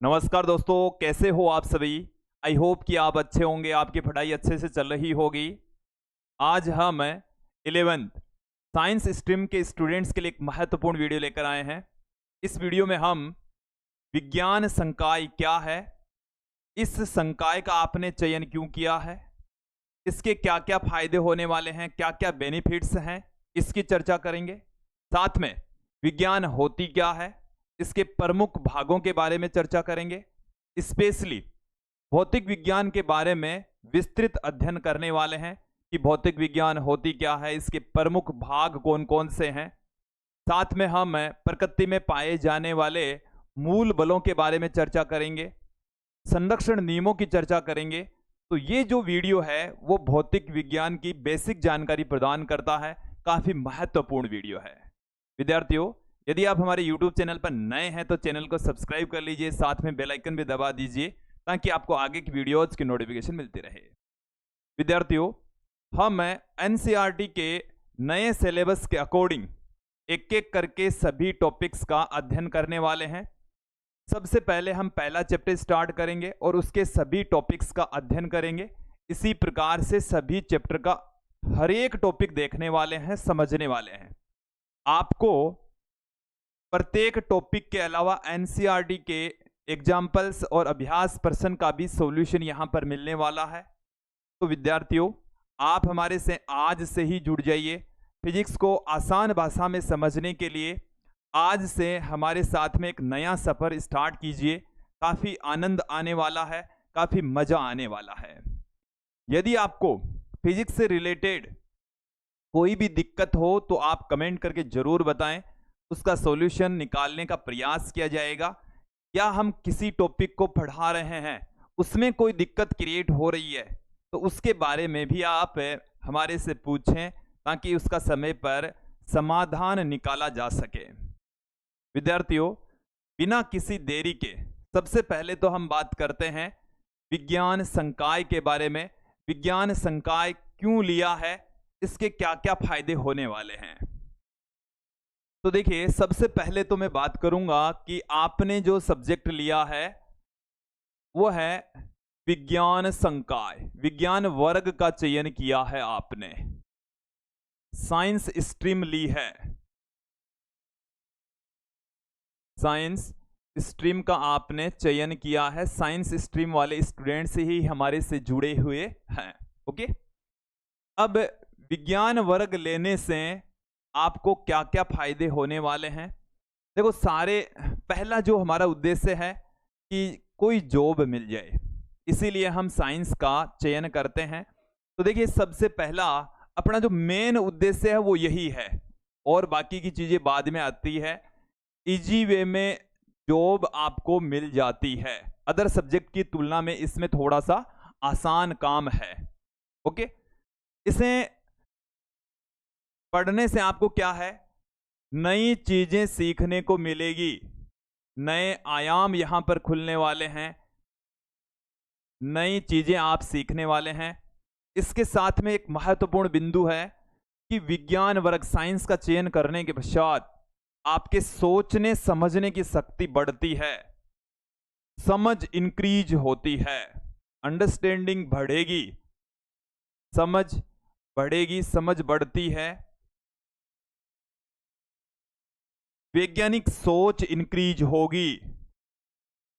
नमस्कार दोस्तों, कैसे हो आप सभी। आई होप कि आप अच्छे होंगे, आपकी पढ़ाई अच्छे से चल रही होगी। आज हम 11th साइंस स्ट्रीम के स्टूडेंट्स के लिए एक महत्वपूर्ण वीडियो लेकर आए हैं। इस वीडियो में हम विज्ञान संकाय क्या है, इस संकाय का आपने चयन क्यों किया है, इसके क्या क्या फायदे होने वाले हैं, क्या क्या बेनिफिट्स हैं, इसकी चर्चा करेंगे। साथ में विज्ञान होती क्या है, इसके प्रमुख भागों के बारे में चर्चा करेंगे। स्पेशली भौतिक विज्ञान के बारे में विस्तृत अध्ययन करने वाले हैं कि भौतिक विज्ञान होती क्या है, इसके प्रमुख भाग कौन कौन से हैं। साथ में हम प्रकृति में पाए जाने वाले मूल बलों के बारे में चर्चा करेंगे, संरक्षण नियमों की चर्चा करेंगे। तो ये जो वीडियो है वो भौतिक विज्ञान की बेसिक जानकारी प्रदान करता है, काफी महत्वपूर्ण वीडियो है। विद्यार्थियों, यदि आप हमारे YouTube चैनल पर नए हैं तो चैनल को सब्सक्राइब कर लीजिए, साथ में बेल आइकन भी दबा दीजिए ताकि आपको आगे की वीडियोज की नोटिफिकेशन मिलती रहे। विद्यार्थियों, हम NCERT के नए सिलेबस के अकॉर्डिंग एक एक करके सभी टॉपिक्स का अध्ययन करने वाले हैं। सबसे पहले हम पहला चैप्टर स्टार्ट करेंगे और उसके सभी टॉपिक्स का अध्ययन करेंगे। इसी प्रकार से सभी चैप्टर का हर एक टॉपिक देखने वाले हैं, समझने वाले हैं। आपको प्रत्येक टॉपिक के अलावा NCERT के एग्जाम्पल्स और अभ्यास प्रश्न का भी सॉल्यूशन यहां पर मिलने वाला है। तो विद्यार्थियों, आप हमारे से आज से ही जुड़ जाइए। फिजिक्स को आसान भाषा में समझने के लिए आज से हमारे साथ में एक नया सफर स्टार्ट कीजिए। काफी आनंद आने वाला है, काफी मजा आने वाला है। यदि आपको फिजिक्स से रिलेटेड कोई भी दिक्कत हो तो आप कमेंट करके जरूर बताएं, उसका सॉल्यूशन निकालने का प्रयास किया जाएगा। या हम किसी टॉपिक को पढ़ा रहे हैं, उसमें कोई दिक्कत क्रिएट हो रही है तो उसके बारे में भी आप हमारे से पूछें ताकि उसका समय पर समाधान निकाला जा सके। विद्यार्थियों, बिना किसी देरी के सबसे पहले तो हम बात करते हैं विज्ञान संकाय के बारे में। विज्ञान संकाय क्यों लिया है, इसके क्या क्या फायदे होने वाले हैं। तो देखिए, सबसे पहले तो मैं बात करूंगा कि आपने जो सब्जेक्ट लिया है वो है विज्ञान संकाय, विज्ञान वर्ग का चयन किया है आपने, साइंस स्ट्रीम ली है। साइंस स्ट्रीम का आपने चयन किया है, साइंस स्ट्रीम वाले स्टूडेंट्स ही हमारे से जुड़े हुए हैं। ओके, अब विज्ञान वर्ग लेने से आपको क्या क्या फायदे होने वाले हैं। देखो, पहला जो हमारा उद्देश्य है कि कोई जॉब मिल जाए, इसीलिए हम साइंस का चयन करते हैं। तो देखिए, सबसे पहला अपना जो मेन उद्देश्य है वो यही है, और बाकी की चीजें बाद में आती है। इजी वे में जॉब आपको मिल जाती है, अदर सब्जेक्ट की तुलना में इसमें थोड़ा सा आसान काम है। ओके, इसे पढ़ने से आपको क्या है, नई चीजें सीखने को मिलेगी, नए आयाम यहां पर खुलने वाले हैं, नई चीजें आप सीखने वाले हैं। इसके साथ में एक महत्वपूर्ण बिंदु है कि विज्ञान वर्ग साइंस का चयन करने के पश्चात आपके सोचने समझने की शक्ति बढ़ती है, समझ इंक्रीज होती है, अंडरस्टैंडिंग बढ़ेगी, समझ बढ़ेगी, समझ बढ़ती है, वैज्ञानिक सोच इंक्रीज होगी।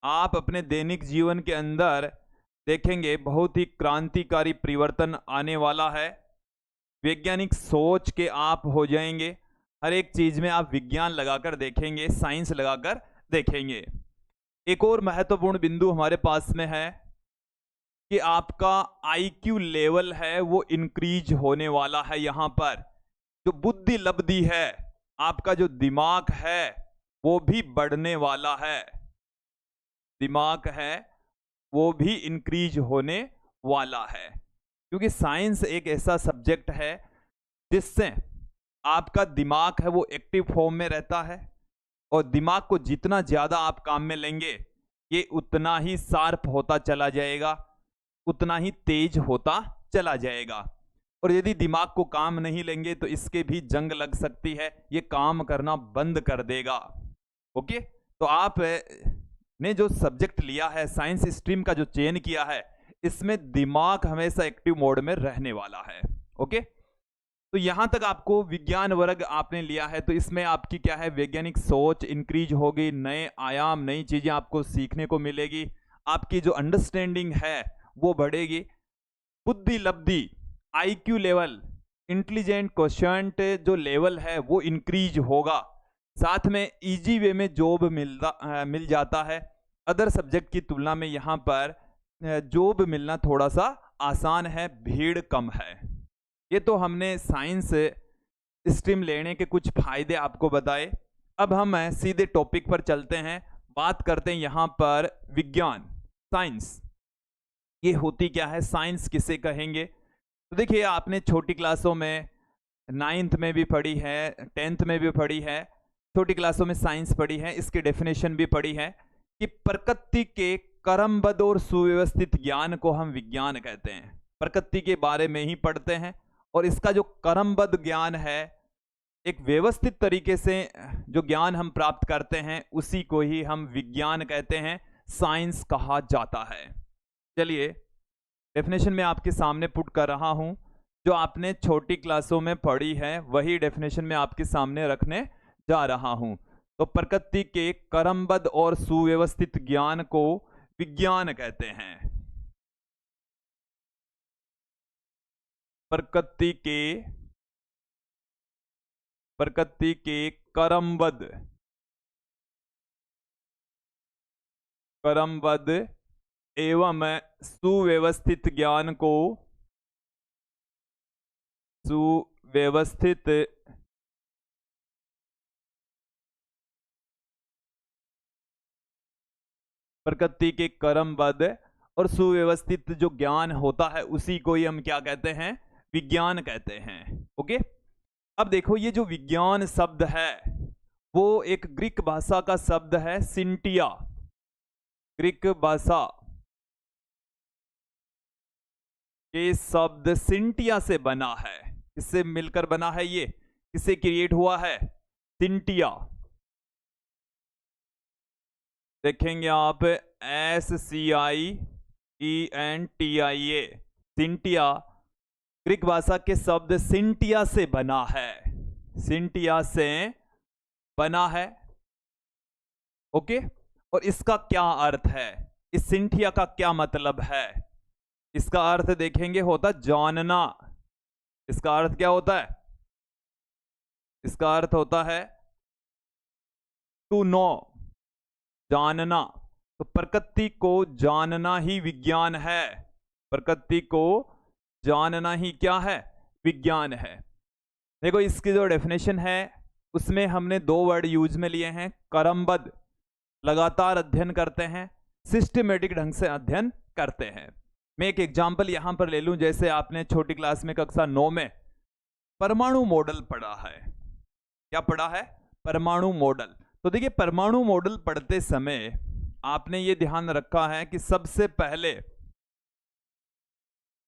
आप अपने दैनिक जीवन के अंदर देखेंगे बहुत ही क्रांतिकारी परिवर्तन आने वाला है। वैज्ञानिक सोच के आप हो जाएंगे, हर एक चीज में आप विज्ञान लगाकर देखेंगे, साइंस लगाकर देखेंगे। एक और महत्वपूर्ण बिंदु हमारे पास में है कि आपका IQ लेवल है वो इंक्रीज होने वाला है। यहां पर जो बुद्धि लब्धि है, आपका जो दिमाग है वो भी बढ़ने वाला है, दिमाग है वो भी इंक्रीज होने वाला है। क्योंकि साइंस एक ऐसा सब्जेक्ट है जिससे आपका दिमाग है वो एक्टिव फॉर्म में रहता है, और दिमाग को जितना ज्यादा आप काम में लेंगे ये उतना ही शार्प होता चला जाएगा, उतना ही तेज होता चला जाएगा। और यदि दिमाग को काम नहीं लेंगे तो इसके भी जंग लग सकती है, ये काम करना बंद कर देगा। ओके, तो आप ने जो सब्जेक्ट लिया है, साइंस स्ट्रीम का जो चयन किया है, इसमें दिमाग हमेशा एक्टिव मोड में रहने वाला है। ओके, तो यहां तक आपको विज्ञान वर्ग आपने लिया है, तो इसमें आपकी क्या है, वैज्ञानिक सोच इंक्रीज होगी, नए आयाम, नई चीजें आपको सीखने को मिलेगी, आपकी जो अंडरस्टैंडिंग है वो बढ़ेगी, बुद्धि लब्धि, आईक्यू लेवल, इंटेलिजेंट क्वेश्चंट जो लेवल है वो इंक्रीज होगा, साथ में इजी वे में जॉब मिल जाता है। अदर सब्जेक्ट की तुलना में यहाँ पर जॉब मिलना थोड़ा सा आसान है, भीड़ कम है। ये तो हमने साइंस स्ट्रीम लेने के कुछ फायदे आपको बताए। अब हम सीधे टॉपिक पर चलते हैं, बात करते हैं यहाँ पर विज्ञान, साइंस ये होती क्या है, साइंस किसे कहेंगे। तो देखिए, आपने छोटी क्लासों में 9th में भी पढ़ी है, 10th में भी पढ़ी है, छोटी क्लासों में साइंस पढ़ी है, इसकी डेफिनेशन भी पढ़ी है कि प्रकृति के क्रमबद्ध और सुव्यवस्थित ज्ञान को हम विज्ञान कहते हैं। प्रकृति के बारे में ही पढ़ते हैं और इसका जो क्रमबद्ध ज्ञान है, एक व्यवस्थित तरीके से जो ज्ञान हम प्राप्त करते हैं, उसी को ही हम विज्ञान कहते हैं, साइंस कहा जाता है। चलिए, डेफिनेशन में आपके सामने पुट कर रहा हूं, जो आपने छोटी क्लासों में पढ़ी है वही डेफिनेशन में आपके सामने रखने जा रहा हूं। तो प्रकृति के क्रमबद्ध और सुव्यवस्थित ज्ञान को विज्ञान कहते हैं। प्रकृति के क्रमबद्ध एवं सुव्यवस्थित ज्ञान को प्रकृति के क्रमबद्ध और सुव्यवस्थित जो ज्ञान होता है उसी को ही हम क्या कहते हैं, विज्ञान कहते हैं। ओके, अब देखो, ये जो विज्ञान शब्द है वो एक ग्रीक भाषा का शब्द है, सिंटिया। ग्रीक भाषा के शब्द सिंटिया से बना है। किससे मिलकर बना है, ये किससे क्रिएट हुआ है, सिंटिया। देखेंगे आप, SCIENTIA, सिंटिया ग्रीक भाषा के शब्द सिंटिया से बना है, सिंटिया से बना है। ओके, और इसका क्या अर्थ है, इस सिंटिया का क्या मतलब है, इसका अर्थ देखेंगे होता जानना। इसका अर्थ क्या होता है, इसका अर्थ होता है टू नो, जानना। तो प्रकृति को जानना ही विज्ञान है, प्रकृति को जानना ही क्या है, विज्ञान है। देखो, इसकी जो डेफिनेशन है उसमें हमने 2 वर्ड यूज में लिए हैं, क्रमबद्ध, लगातार अध्ययन करते हैं, सिस्टमेटिक ढंग से अध्ययन करते हैं। मैं एक एग्जांपल यहां पर ले लूं, जैसे आपने छोटी क्लास में कक्षा 9 में परमाणु मॉडल पढ़ा है। क्या पढ़ा है, परमाणु मॉडल। तो देखिए, परमाणु मॉडल पढ़ते समय आपने ये ध्यान रखा है कि सबसे पहले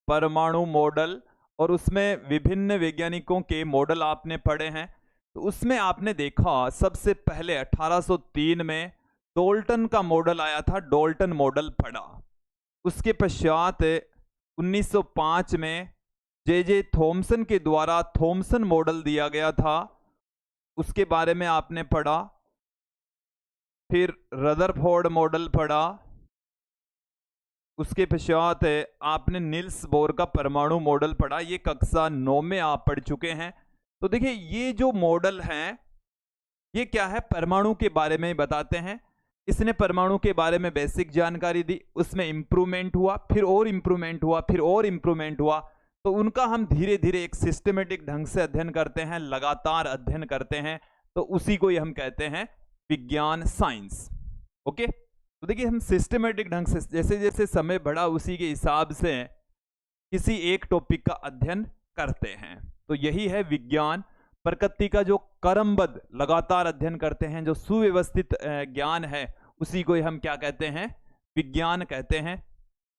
परमाणु मॉडल, और उसमें विभिन्न वैज्ञानिकों के मॉडल आपने पढ़े हैं। तो उसमें आपने देखा सबसे पहले 1803 में डोल्टन का मॉडल आया था, डोल्टन मॉडल पढ़ा। उसके पश्चात 1905 में जे थॉमसन के द्वारा थॉमसन मॉडल दिया गया था, उसके बारे में आपने पढ़ा। फिर रदरफोर्ड मॉडल पढ़ा। उसके पश्चात आपने निल्स बोर का परमाणु मॉडल पढ़ा। ये कक्षा 9 में आप पढ़ चुके हैं। तो देखिए, ये जो मॉडल हैं ये क्या है, परमाणु के बारे में बताते हैं। इसने परमाणु के बारे में बेसिक जानकारी दी, उसमें इंप्रूवमेंट हुआ, फिर और इंप्रूवमेंट हुआ, फिर और इंप्रूवमेंट हुआ। तो उनका हम धीरे धीरे एक सिस्टमेटिक ढंग से अध्ययन करते हैं, लगातार अध्ययन करते हैं। तो उसी को ही हम कहते हैं विज्ञान, साइंस। ओके, तो देखिए, हम सिस्टमेटिक ढंग से जैसे जैसे समय बढ़ा उसी के हिसाब से किसी एक टॉपिक का अध्ययन करते हैं। तो यही है विज्ञान। प्रकृति का जो क्रमबद्ध लगातार अध्ययन करते हैं, जो सुव्यवस्थित ज्ञान है, उसी को हम क्या कहते हैं, विज्ञान कहते हैं।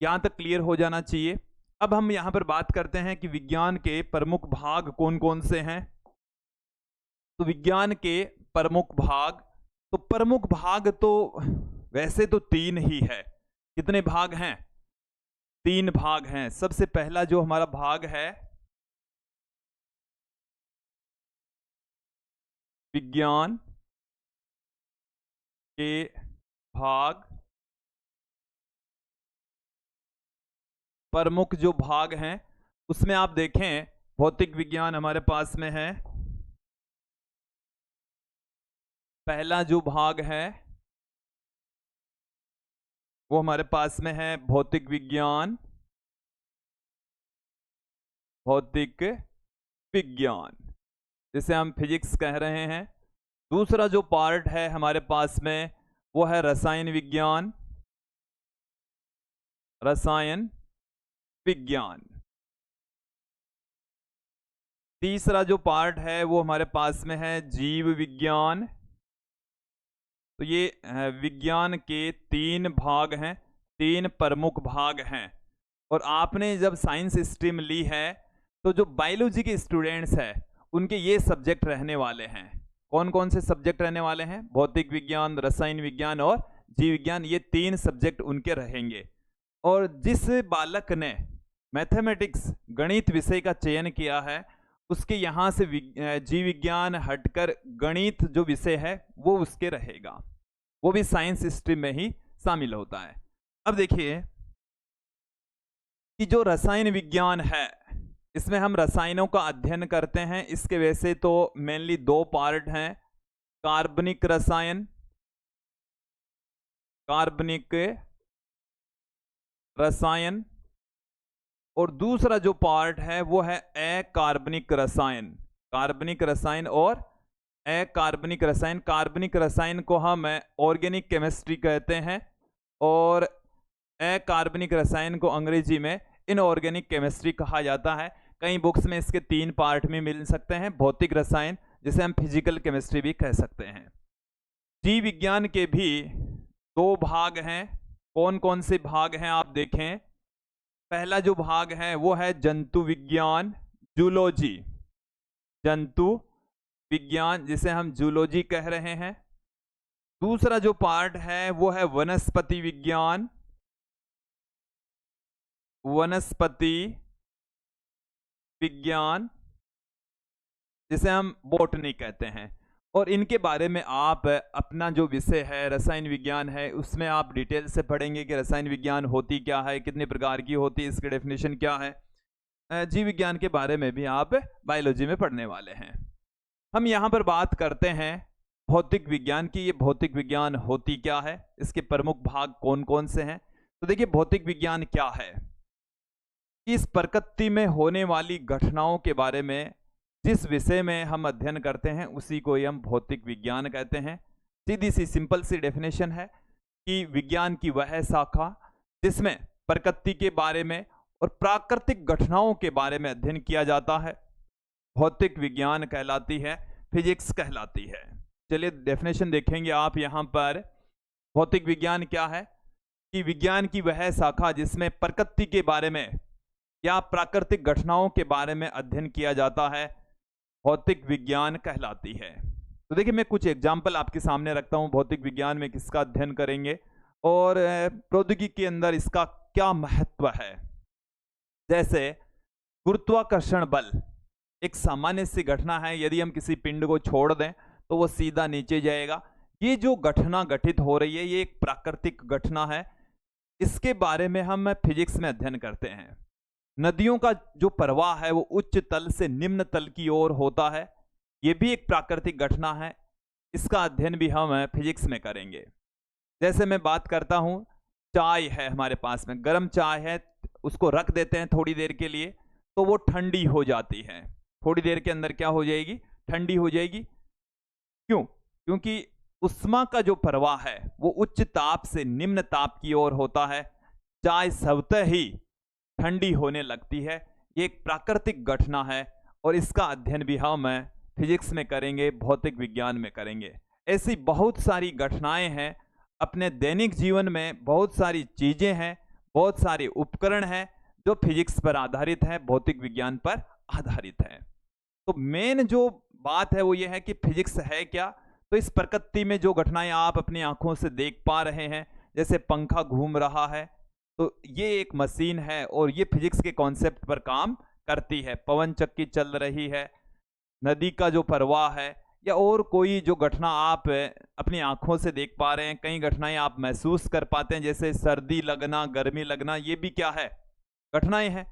यहां तक क्लियर हो जाना चाहिए। अब हम यहां पर बात करते हैं कि विज्ञान के प्रमुख भाग कौन कौन से हैं। तो विज्ञान के प्रमुख भाग, तो प्रमुख भाग तो वैसे तो 3 ही है। कितने भाग हैं? 3 भाग हैं। सबसे पहला जो हमारा भाग है विज्ञान के भाग, प्रमुख जो भाग हैं उसमें आप देखें भौतिक विज्ञान हमारे पास में है। पहला जो भाग है वो हमारे पास में है भौतिक विज्ञान, भौतिक विज्ञान जिसे हम फिजिक्स कह रहे हैं। दूसरा जो पार्ट है हमारे पास में वो है रसायन विज्ञान, रसायन विज्ञान। तीसरा जो पार्ट है वो हमारे पास में है जीव विज्ञान। तो ये विज्ञान के 3 भाग हैं, 3 प्रमुख भाग हैं। और आपने जब साइंस स्ट्रीम ली है तो जो बायोलॉजी के स्टूडेंट्स हैं उनके ये सब्जेक्ट रहने वाले हैं। कौन कौन से सब्जेक्ट रहने वाले हैं? भौतिक विज्ञान, रसायन विज्ञान और जीव विज्ञान, ये 3 सब्जेक्ट उनके रहेंगे। और जिस बालक ने मैथमेटिक्स गणित विषय का चयन किया है उसके यहाँ से जीव विज्ञान हटकर गणित जो विषय है वो उसके रहेगा, वो भी साइंस स्ट्रीम में ही शामिल होता है। अब देखिए कि जो रसायन विज्ञान है इसमें हम रसायनों का अध्ययन करते हैं। इसके वैसे तो मेनली 2 पार्ट हैं, कार्बनिक रसायन, कार्बनिक रसायन, और दूसरा जो पार्ट है वो है अकार्बनिक रसायन। कार्बनिक रसायन और अकार्बनिक रसायन। कार्बनिक रसायन को हम ऑर्गेनिक केमिस्ट्री कहते हैं और अकार्बनिक रसायन को अंग्रेजी में इनऑर्गेनिक केमिस्ट्री कहा जाता है। कई बुक्स में इसके 3 पार्ट में मिल सकते हैं। भौतिक रसायन जिसे हम फिजिकल केमिस्ट्री भी कह सकते हैं। जीव विज्ञान के भी 2 भाग हैं। कौन कौन से भाग हैं आप देखें। पहला जो भाग है वो है जंतु विज्ञान, जूलॉजी, जंतु विज्ञान जिसे हम जूलॉजी कह रहे हैं। दूसरा जो पार्ट है वो है वनस्पति विज्ञान, वनस्पति विज्ञान जिसे हम बॉटनी कहते हैं। और इनके बारे में आप अपना जो विषय है रसायन विज्ञान है उसमें आप डिटेल से पढ़ेंगे कि रसायन विज्ञान होती क्या है, कितने प्रकार की होती है, इसकी डेफिनेशन क्या है। जीव विज्ञान के बारे में भी आप बायोलॉजी में पढ़ने वाले हैं। हम यहाँ पर बात करते हैं भौतिक विज्ञान की। ये भौतिक विज्ञान होती क्या है, इसके प्रमुख भाग कौन कौन से हैं। तो देखिए भौतिक विज्ञान क्या है। इस प्रकृति में होने वाली घटनाओं के बारे में जिस विषय में हम अध्ययन करते हैं उसी को ही हम भौतिक विज्ञान कहते हैं। सीधी सी सिंपल सी डेफिनेशन है कि विज्ञान की वह शाखा जिसमें प्रकृति के बारे में और प्राकृतिक घटनाओं के बारे में अध्ययन किया जाता है भौतिक विज्ञान कहलाती है, फिजिक्स कहलाती है। चलिए डेफिनेशन देखेंगे आप यहाँ पर। भौतिक विज्ञान क्या है कि विज्ञान की वह शाखा जिसमें प्रकृति के बारे में या प्राकृतिक घटनाओं के बारे में अध्ययन किया जाता है भौतिक विज्ञान कहलाती है। तो देखिए मैं कुछ एग्जाम्पल आपके सामने रखता हूं भौतिक विज्ञान में किसका अध्ययन करेंगे और प्रौद्योगिकी के अंदर इसका क्या महत्व है। जैसे गुरुत्वाकर्षण बल एक सामान्य सी घटना है, यदि हम किसी पिंड को छोड़ दें तो वो सीधा नीचे जाएगा। ये जो घटना घटित हो रही है ये एक प्राकृतिक घटना है, इसके बारे में हम फिजिक्स में अध्ययन करते हैं। नदियों का जो प्रवाह है वो उच्च तल से निम्न तल की ओर होता है, ये भी एक प्राकृतिक घटना है, इसका अध्ययन भी हम फिजिक्स में करेंगे। जैसे मैं बात करता हूँ चाय है हमारे पास में, गर्म चाय है, उसको रख देते हैं थोड़ी देर के लिए तो वो ठंडी हो जाती है। थोड़ी देर के अंदर क्या हो जाएगी? ठंडी हो जाएगी। क्यों? क्योंकि उष्मा का जो प्रवाह है वो उच्च ताप से निम्न ताप की ओर होता है, चाय स्वतः ही ठंडी होने लगती है। ये एक प्राकृतिक घटना है और इसका अध्ययन भी हम फिजिक्स में करेंगे, भौतिक विज्ञान में करेंगे। ऐसी बहुत सारी घटनाएं हैं अपने दैनिक जीवन में, बहुत सारी चीजें हैं, बहुत सारे उपकरण हैं जो फिजिक्स पर आधारित है, भौतिक विज्ञान पर आधारित है। तो मेन जो बात है वो ये है कि फिजिक्स है क्या। तो इस प्रकृति में जो घटनाएं आप अपनी आंखों से देख पा रहे हैं, जैसे पंखा घूम रहा है, तो ये एक मशीन है और ये फिजिक्स के कॉन्सेप्ट पर काम करती है। पवन चक्की चल रही है, नदी का जो प्रवाह है, या और कोई जो घटना आप अपनी आंखों से देख पा रहे हैं, कई घटनाएं आप महसूस कर पाते हैं, जैसे सर्दी लगना, गर्मी लगना, ये भी क्या है, घटनाएं हैं।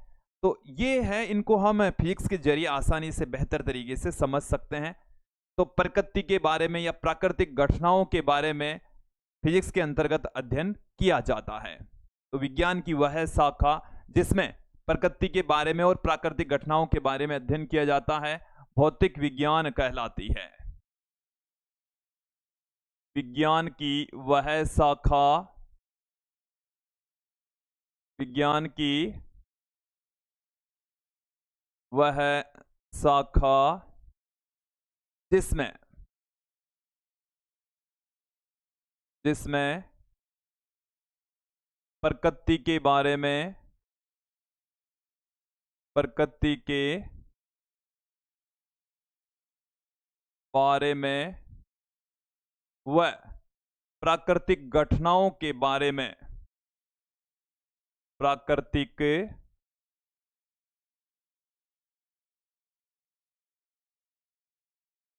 तो ये है, इनको हम फिजिक्स के जरिए आसानी से बेहतर तरीके से समझ सकते हैं। तो प्रकृति के बारे में या प्राकृतिक घटनाओं के बारे में फिजिक्स के अंतर्गत अध्ययन किया जाता है। तो विज्ञान की वह शाखा जिसमें प्रकृति के बारे में और प्राकृतिक घटनाओं के बारे में अध्ययन किया जाता है, भौतिक विज्ञान कहलाती है। विज्ञान की वह शाखा, विज्ञान की वह शाखा जिसमें प्रकृति के बारे में, प्रकृति के बारे में व प्राकृतिक घटनाओं के बारे में, प्राकृतिक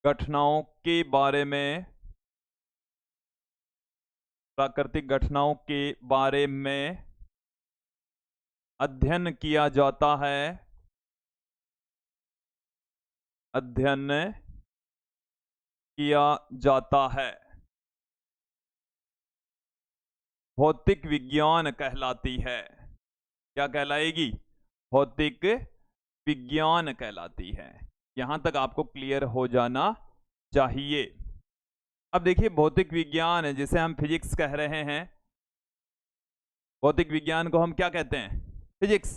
घटनाओं के बारे में, प्राकृतिक घटनाओं के बारे में अध्ययन किया जाता है, अध्ययन किया जाता है, भौतिक विज्ञान कहलाती है। क्या कहलाएगी? भौतिक विज्ञान कहलाती है। यहां तक आपको क्लियर हो जाना चाहिए। अब देखिए, भौतिक विज्ञान जिसे हम फिजिक्स कह रहे हैं, भौतिक विज्ञान को हम क्या कहते हैं? फिजिक्स।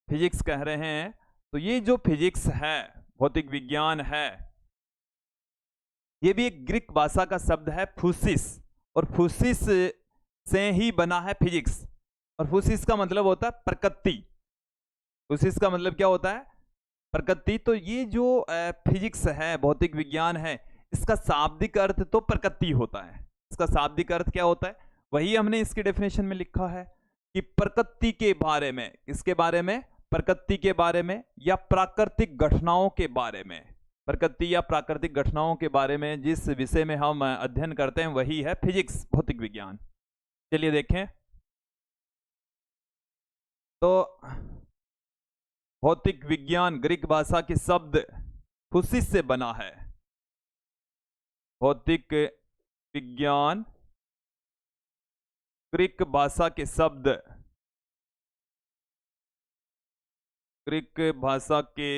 फिजिक्स कह रहे हैं। तो ये जो फिजिक्स है, भौतिक विज्ञान है, ये भी एक ग्रीक भाषा का शब्द है फूसिस, और फूसिस से ही बना है फिजिक्स। और फूसिस का मतलब होता है प्रकृति। फूसिस का मतलब क्या होता है? प्रकृति। तो ये जो फिजिक्स है, भौतिक विज्ञान है, इसका शाब्दिक अर्थ तो प्रकृति होता है। इसका शाब्दिक अर्थ क्या होता है? वही हमने इसकी डेफिनेशन में लिखा है कि प्रकृति के बारे में, इसके बारे में, प्रकृति के बारे में या प्राकृतिक घटनाओं के बारे में, प्रकृति या प्राकृतिक घटनाओं के बारे में जिस विषय में हम अध्ययन करते हैं वही है फिजिक्स, भौतिक विज्ञान। चलिए देखें। तो भौतिक विज्ञान ग्रीक भाषा के शब्द फूसिस से बना है। भौतिक विज्ञान ग्रीक भाषा के शब्द, ग्रीक भाषा के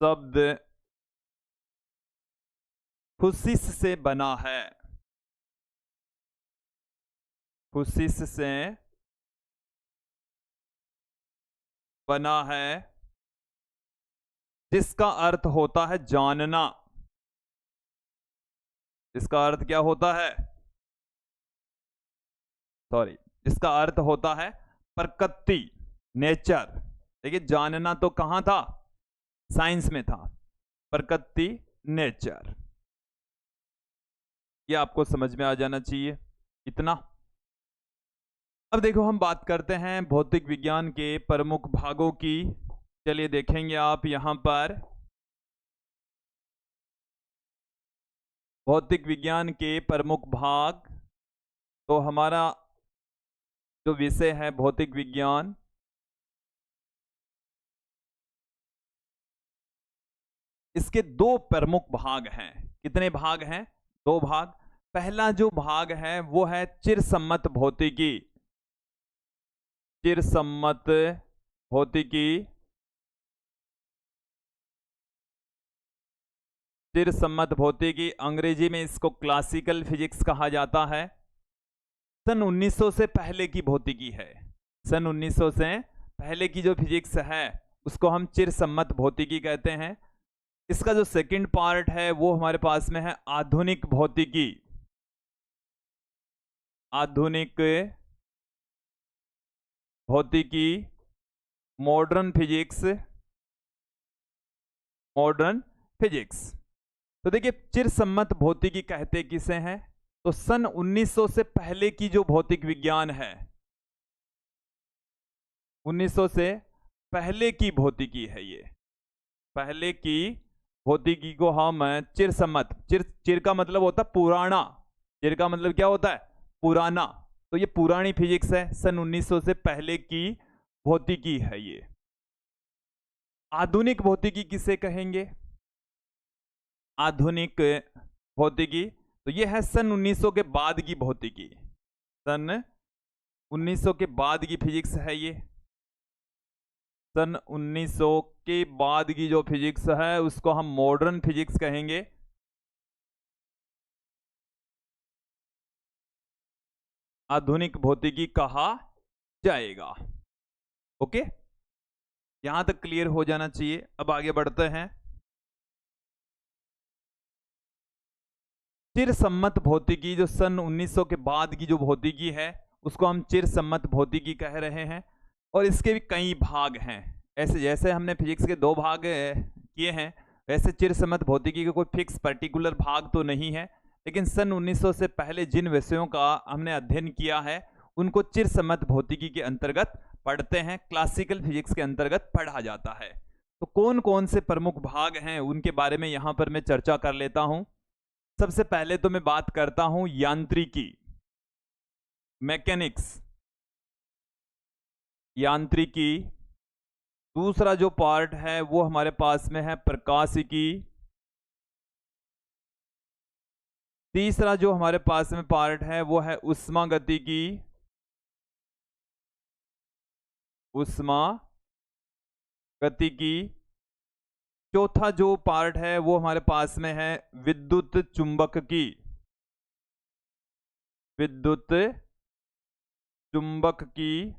शब्द फूसिस से बना है। फूसिस से बना है, जिसका अर्थ होता है जानना। इसका अर्थ क्या होता है? सॉरी, इसका अर्थ होता है प्रकृति, नेचर। देखिए, जानना तो कहां था? साइंस में था। प्रकृति, नेचर, ये आपको समझ में आ जाना चाहिए इतना। अब देखो, हम बात करते हैं भौतिक विज्ञान के प्रमुख भागों की। चलिए देखेंगे आप यहां पर भौतिक विज्ञान के प्रमुख भाग। तो हमारा जो विषय है भौतिक विज्ञान, इसके दो प्रमुख भाग हैं। कितने भाग हैं? दो भाग। पहला जो भाग है वो है चिरसम्मत भौतिकी। चिरसम्मत भौतिकी, चिरसम्मत भौतिकी, अंग्रेजी में इसको क्लासिकल फिजिक्स कहा जाता है। सन 1900 से पहले की भौतिकी है। सन 1900 से पहले की जो फिजिक्स है उसको हम चिरसम्मत भौतिकी कहते हैं। इसका जो सेकंड पार्ट है वो हमारे पास में है आधुनिक भौतिकी। आधुनिक भौतिकी मॉडर्न फिजिक्स, मॉडर्न फिजिक्स। तो देखिए चिरसम्मत भौतिकी कहते किसे हैं? तो सन 1900 से पहले की जो भौतिक विज्ञान है, 1900 से पहले की भौतिकी है ये, पहले की भौतिकी को हम चिरसम्मत, चिर का मतलब होता है पुराना, चिर का मतलब क्या होता है? पुराना। तो ये पुरानी फिजिक्स है, सन 1900 से पहले की भौतिकी है ये। आधुनिक भौतिकी किसे कहेंगे? आधुनिक भौतिकी, तो ये है सन 1900 के बाद की भौतिकी, सन 1900 के बाद की फिजिक्स है ये। सन 1900 के बाद की जो फिजिक्स है उसको हम मॉडर्न फिजिक्स कहेंगे। आधुनिक भौतिकी कहा जाएगा। ओके, यहां तक क्लियर हो जाना चाहिए। अब आगे बढ़ते हैं। चिरसम्मत भौतिकी, जो सन 1900 के बाद की जो भौतिकी है उसको हम चिरसम्मत भौतिकी कह रहे हैं। और इसके भी कई भाग हैं, ऐसे जैसे हमने फिजिक्स के 2 भाग किए हैं, वैसे चिरसम्मत भौतिकी का कोई फिक्स पर्टिकुलर भाग तो नहीं है, लेकिन सन 1900 से पहले जिन विषयों का हमने अध्ययन किया है उनको चिरसम्मत भौतिकी के अंतर्गत पढ़ते हैं, क्लासिकल फिजिक्स के अंतर्गत पढ़ा जाता है। तो कौन कौन से प्रमुख भाग हैं उनके बारे में यहां पर मैं चर्चा कर लेता हूं। सबसे पहले तो मैं बात करता हूं यांत्रिकी, मैकेनिक्स, यांत्रिकी। दूसरा जो पार्ट है वो हमारे पास में है प्रकाशिकी। तीसरा जो हमारे पास में पार्ट है वो है उष्मागतिकी, उष्मागतिकी। चौथा जो पार्ट है वो हमारे पास में है विद्युत चुंबककी, विद्युत चुंबककी।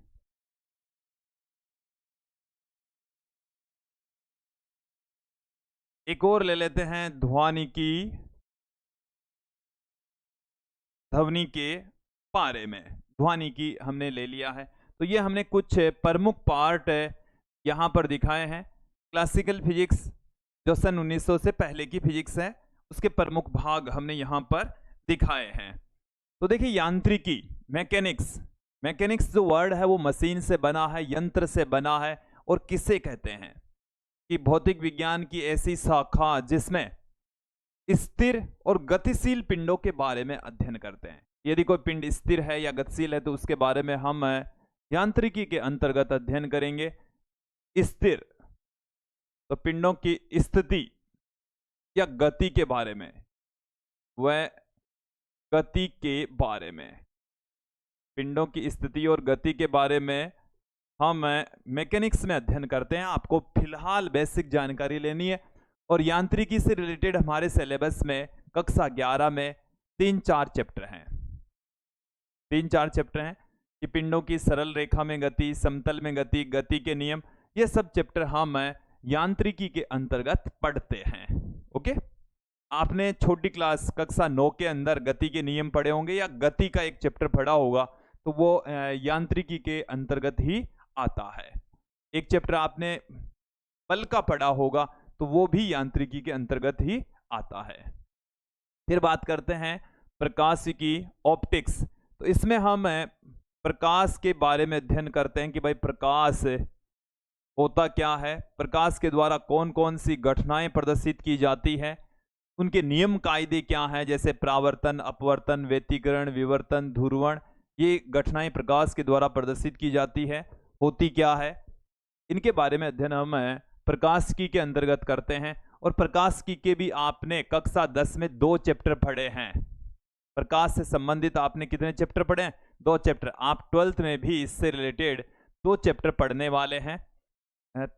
एक और ले लेते हैं ध्वनिकी, ध्वनि के बारे में, ध्वनिकी हमने ले लिया है। तो ये हमने कुछ प्रमुख पार्ट यहां पर दिखाए हैं। क्लासिकल फिजिक्स जो सन 1900 से पहले की फिजिक्स है उसके प्रमुख भाग हमने यहां पर दिखाए हैं। तो देखिए यांत्रिकी, मैकेनिक्स, मैकेनिक्स जो वर्ड है वो मशीन से बना है, यंत्र से बना है। और किसे कहते हैं? कि भौतिक विज्ञान की ऐसी शाखा जिसमें स्थिर और गतिशील पिंडों के बारे में अध्ययन करते हैं। यदि कोई पिंड स्थिर है या गतिशील है तो उसके बारे में हम यांत्रिकी के अंतर्गत अध्ययन करेंगे। स्थिर तो पिंडों की स्थिति या गति के बारे में, वह गति के बारे में, पिंडों की स्थिति और गति के बारे में हम मैकेनिक्स में अध्ययन करते हैं। आपको फिलहाल बेसिक जानकारी लेनी है। और यांत्रिकी से रिलेटेड हमारे सिलेबस में कक्षा 11 में 3-4 चैप्टर हैं, 3-4 चैप्टर हैं कि पिंडों की सरल रेखा में गति, समतल में गति, गति के नियम, ये सब चैप्टर हम यांत्रिकी के अंतर्गत पढ़ते हैं। ओके, आपने छोटी क्लास कक्षा 9 के अंदर गति के नियम पढ़े होंगे या गति का एक चैप्टर पढ़ा होगा, तो वो यांत्रिकी के अंतर्गत ही आता है। एक चैप्टर आपने बल का पढ़ा होगा तो वो भी यांत्रिकी के अंतर्गत ही आता है। फिर बात करते हैं प्रकाशिकी, ऑप्टिक्स। तो इसमें हम प्रकाश के बारे में अध्ययन करते हैं कि भाई प्रकाश होता क्या है, प्रकाश के द्वारा कौन कौन सी घटनाएं प्रदर्शित की जाती है, उनके नियम कायदे क्या हैं, जैसे परावर्तन, अपवर्तन, व्यतिकरण, विवर्तन, ध्रुवण। ये घटनाएं प्रकाश के द्वारा प्रदर्शित की जाती है, होती क्या है, इनके बारे में अध्ययन हम प्रकाशिकी के अंतर्गत करते हैं। और प्रकाशिकी के भी आपने कक्षा 10 में 2 चैप्टर पढ़े हैं। प्रकाश से संबंधित आपने कितने चैप्टर पढ़े हैं? 2 चैप्टर। आप 12th में भी इससे रिलेटेड 2 चैप्टर पढ़ने वाले हैं,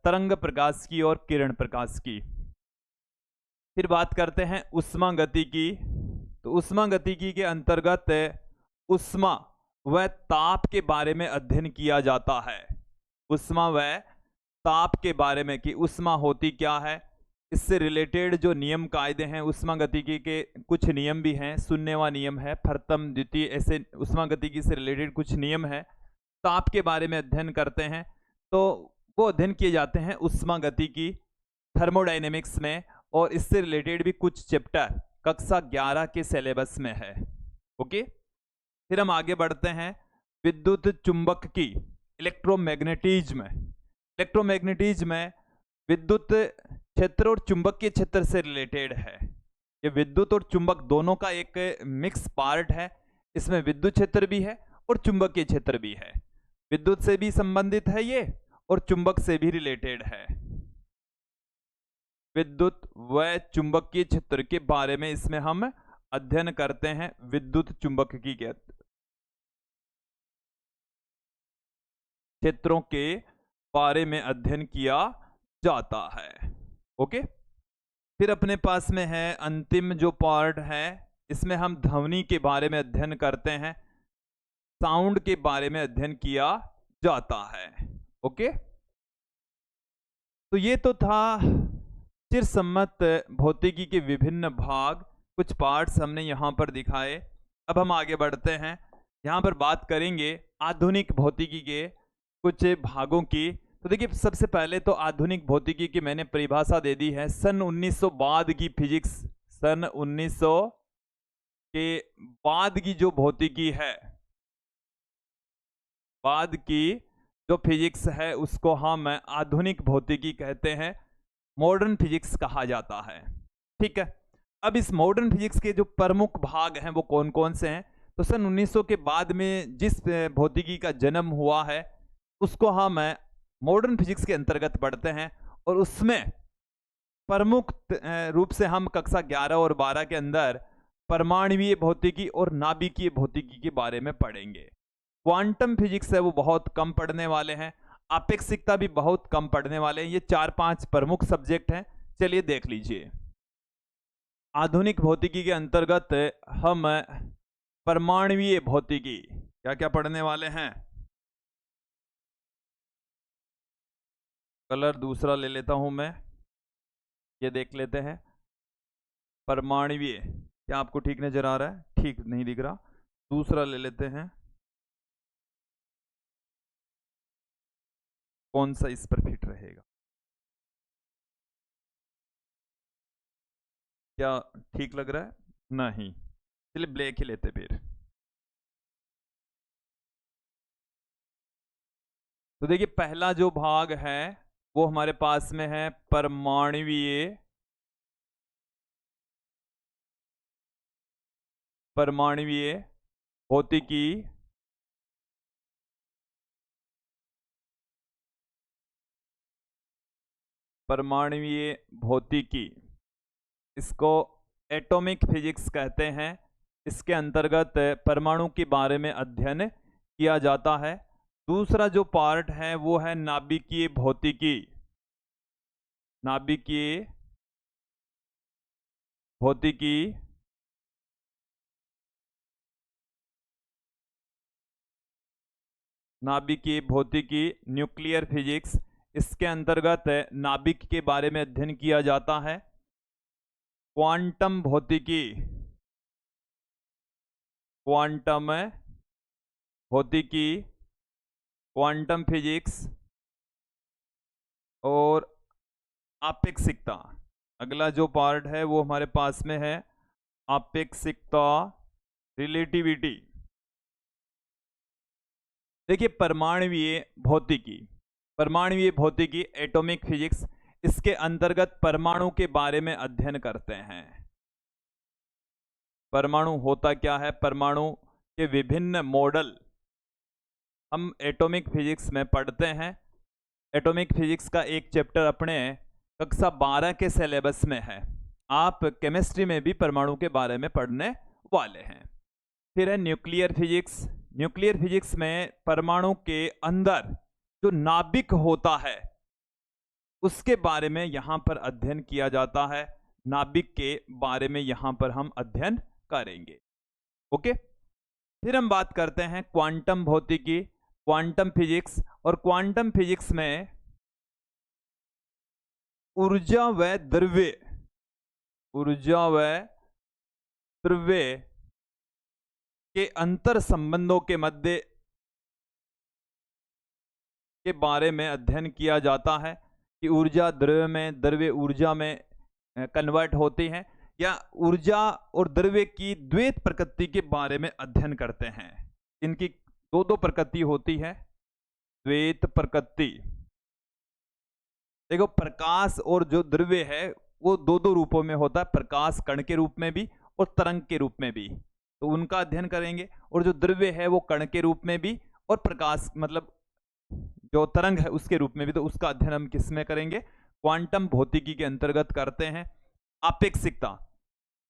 तरंग प्रकाश की और किरण प्रकाश की। फिर बात करते हैं उष्मागतिकी। तो उष्मागतिकी के अंतर्गत उष्मा व ताप के बारे में अध्ययन किया जाता है। उष्मा व ताप के बारे में कि उष्मा होती क्या है, इससे रिलेटेड जो नियम कायदे हैं, उष्मागतिकी के कुछ नियम भी हैं, शून्यवा नियम है, प्रथम द्वितीय, ऐसे उष्मागतिकी से रिलेटेड कुछ नियम है। ताप के बारे में अध्ययन करते हैं। तो वो अध्ययन किए जाते हैं उष्मागतिकी, थर्मोडायनेमिक्स में, और इससे रिलेटेड भी कुछ चैप्टर कक्षा 11 के सिलेबस में है। ओके, फिर हम आगे बढ़ते हैं विद्युत चुंबक की, इलेक्ट्रोमैग्नेटिज्म। इलेक्ट्रोमैग्नेटिज्म विद्युत क्षेत्र और चुंबकीय क्षेत्र से रिलेटेड है। ये विद्युत और चुंबक दोनों का एक मिक्स पार्ट है। इसमें विद्युत क्षेत्र भी है और चुंबकीय क्षेत्र भी है। विद्युत से भी संबंधित है ये और चुंबक से भी रिलेटेड है। विद्युत व चुंबकीय क्षेत्र के बारे में इसमें हम अध्ययन करते हैं। विद्युत चुंबकीय क्षेत्रों के बारे में अध्ययन किया जाता है। ओके, फिर अपने पास में है अंतिम जो पार्ट है, इसमें हम ध्वनि के बारे में अध्ययन करते हैं, साउंड के बारे में अध्ययन किया जाता है। ओके, तो ये तो था चिरसम्मत भौतिकी के विभिन्न भाग, कुछ पार्ट्स हमने यहाँ पर दिखाए। अब हम आगे बढ़ते हैं, यहाँ पर बात करेंगे आधुनिक भौतिकी के कुछ भागों की। तो देखिए, सबसे पहले तो आधुनिक भौतिकी की मैंने परिभाषा दे दी है। सन 1900 बाद की फिजिक्स, सन 1900 के बाद की जो भौतिकी है, बाद की जो फिजिक्स है, उसको हम आधुनिक भौतिकी कहते हैं, मॉडर्न फिजिक्स कहा जाता है। ठीक है, अब इस मॉडर्न फिजिक्स के जो प्रमुख भाग हैं वो कौन कौन से हैं? तो सन 1900 के बाद में जिस भौतिकी का जन्म हुआ है उसको हम मॉडर्न फिजिक्स के अंतर्गत पढ़ते हैं, और उसमें प्रमुख रूप से हम कक्षा 11 और 12 के अंदर परमाणुवीय भौतिकी और नाभिकीय भौतिकी के बारे में पढ़ेंगे। क्वांटम फिजिक्स है वो बहुत कम पढ़ने वाले हैं, आपेक्षिकता भी बहुत कम पढ़ने वाले हैं। ये 4-5 प्रमुख सब्जेक्ट हैं। चलिए देख लीजिए। आधुनिक भौतिकी के अंतर्गत हम परमाणुवीय भौतिकी क्या क्या पढ़ने वाले हैं? कलर दूसरा ले लेता हूं मैं, ये देख लेते हैं। परमाणुवीय, क्या आपको ठीक नजर आ रहा है? ठीक नहीं दिख रहा, दूसरा ले लेते हैं। कौन सा इस पर फिट रहेगा? क्या ठीक लग रहा है? नहीं, चलिए ब्लैक ही लेते फिर। तो देखिए, पहला जो भाग है वो हमारे पास में है परमाणुवीय भौतिकी। परमाणुवीय भौतिकी, इसको एटॉमिक फिजिक्स कहते हैं। इसके अंतर्गत परमाणु के बारे में अध्ययन किया जाता है। दूसरा जो पार्ट है वो है नाभिकीय भौतिकी। नाभिकीय भौतिकी नाभिकीय भौतिकी, न्यूक्लियर फिजिक्स, इसके अंतर्गत नाभिक के बारे में अध्ययन किया जाता है। क्वांटम भौतिकी, क्वांटम भौतिकी, क्वांटम फिजिक्स और आपेक्षिकता। अगला जो पार्ट है वो हमारे पास में है आपेक्षिकता, रिलेटिविटी। देखिए, परमाणुवीय भौतिकी एटॉमिक फिजिक्स, इसके अंतर्गत परमाणु के बारे में अध्ययन करते हैं। परमाणु होता क्या है, परमाणु के विभिन्न मॉडल हम एटॉमिक फिजिक्स में पढ़ते हैं। एटॉमिक फिजिक्स का एक चैप्टर अपने कक्षा 12 के सिलेबस में है। आप केमिस्ट्री में भी परमाणु के बारे में पढ़ने वाले हैं। फिर है न्यूक्लियर फिजिक्स। न्यूक्लियर फिजिक्स में परमाणु के अंदर जो नाभिक होता है उसके बारे में यहां पर अध्ययन किया जाता है। नाभिक के बारे में यहां पर हम अध्ययन करेंगे। ओके, फिर हम बात करते हैं क्वांटम भौतिकी, क्वांटम फिजिक्स। और क्वांटम फिजिक्स में ऊर्जा व द्रव्य के अंतर संबंधों के के बारे में अध्ययन किया जाता है कि ऊर्जा द्रव्य में, द्रव्य ऊर्जा में कन्वर्ट होती है, या ऊर्जा और द्रव्य की द्वैत प्रकृति के बारे में अध्ययन करते हैं। इनकी दो दो प्रकृति होती है, द्वैत प्रकृति। देखो, प्रकाश और जो द्रव्य है वो दो दो रूपों में होता है, प्रकाश कण के रूप में भी और तरंग के रूप में भी, तो उनका अध्ययन करेंगे। और जो द्रव्य है वो कण के रूप में भी और प्रकाश मतलब जो तरंग है उसके रूप में भी, तो उसका अध्ययन हम किस में करेंगे? क्वांटम भौतिकी के अंतर्गत करते हैं। आपेक्षिकता,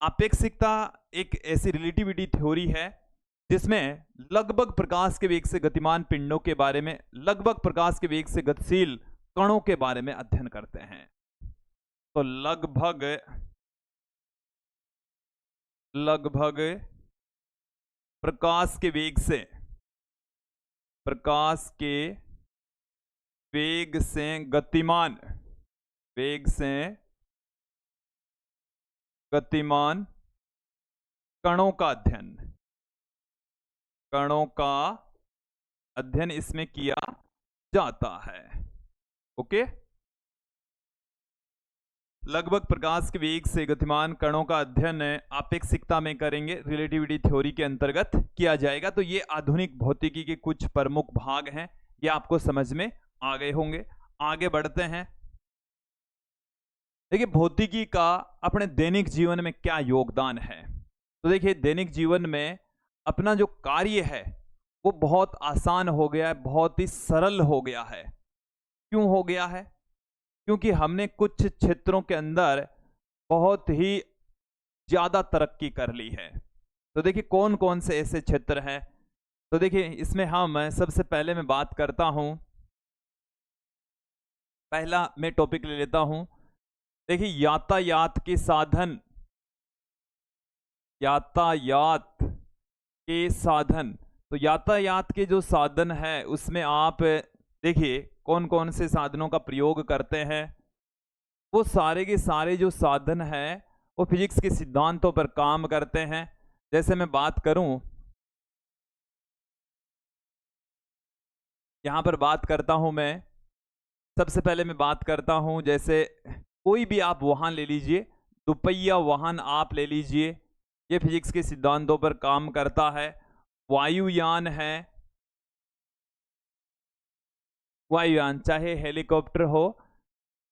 आपेक्षिकता एक ऐसी रिलेटिविटी थ्योरी है जिसमें लगभग प्रकाश के वेग से गतिमान पिंडों के बारे में, लगभग प्रकाश के वेग से गतिशील कणों के बारे में अध्ययन करते हैं। तो लगभग प्रकाश के वेग से, प्रकाश के वेग से गतिमान, वेग से गतिमान कणों का अध्ययन, कणों का अध्ययन इसमें किया जाता है। ओके, लगभग प्रकाश के वेग से गतिमान कणों का अध्ययन आपेक्षिकता में करेंगे, रिलेटिविटी थ्योरी के अंतर्गत किया जाएगा। तो ये आधुनिक भौतिकी के कुछ प्रमुख भाग हैं, ये आपको समझ में आ गए होंगे। आगे बढ़ते हैं। देखिए, भौतिकी का अपने दैनिक जीवन में क्या योगदान है। तो देखिए, दैनिक जीवन में अपना जो कार्य है वो बहुत आसान हो गया है, बहुत ही सरल हो गया है। क्यों हो गया है? क्योंकि हमने कुछ क्षेत्रों के अंदर बहुत ही ज्यादा तरक्की कर ली है। तो देखिए, कौन कौन से ऐसे क्षेत्र हैं। तो देखिए, इसमें हम सबसे पहले मैं बात करता हूं, पहला मैं टॉपिक ले लेता हूं। देखिए, यातायात के साधन, यातायात के साधन। तो यातायात के जो साधन है उसमें आप देखिए कौन कौन से साधनों का प्रयोग करते हैं। वो सारे के सारे जो साधन हैं वो फिजिक्स के सिद्धांतों पर काम करते हैं। जैसे मैं बात करूं, यहां पर बात करता हूं मैं, सबसे पहले मैं बात करता हूं, जैसे कोई भी आप वाहन ले लीजिए, दुपहिया वाहन आप ले लीजिए, ये फिजिक्स के सिद्धांतों पर काम करता है। वायुयान है, वायुयान चाहे हेलीकॉप्टर हो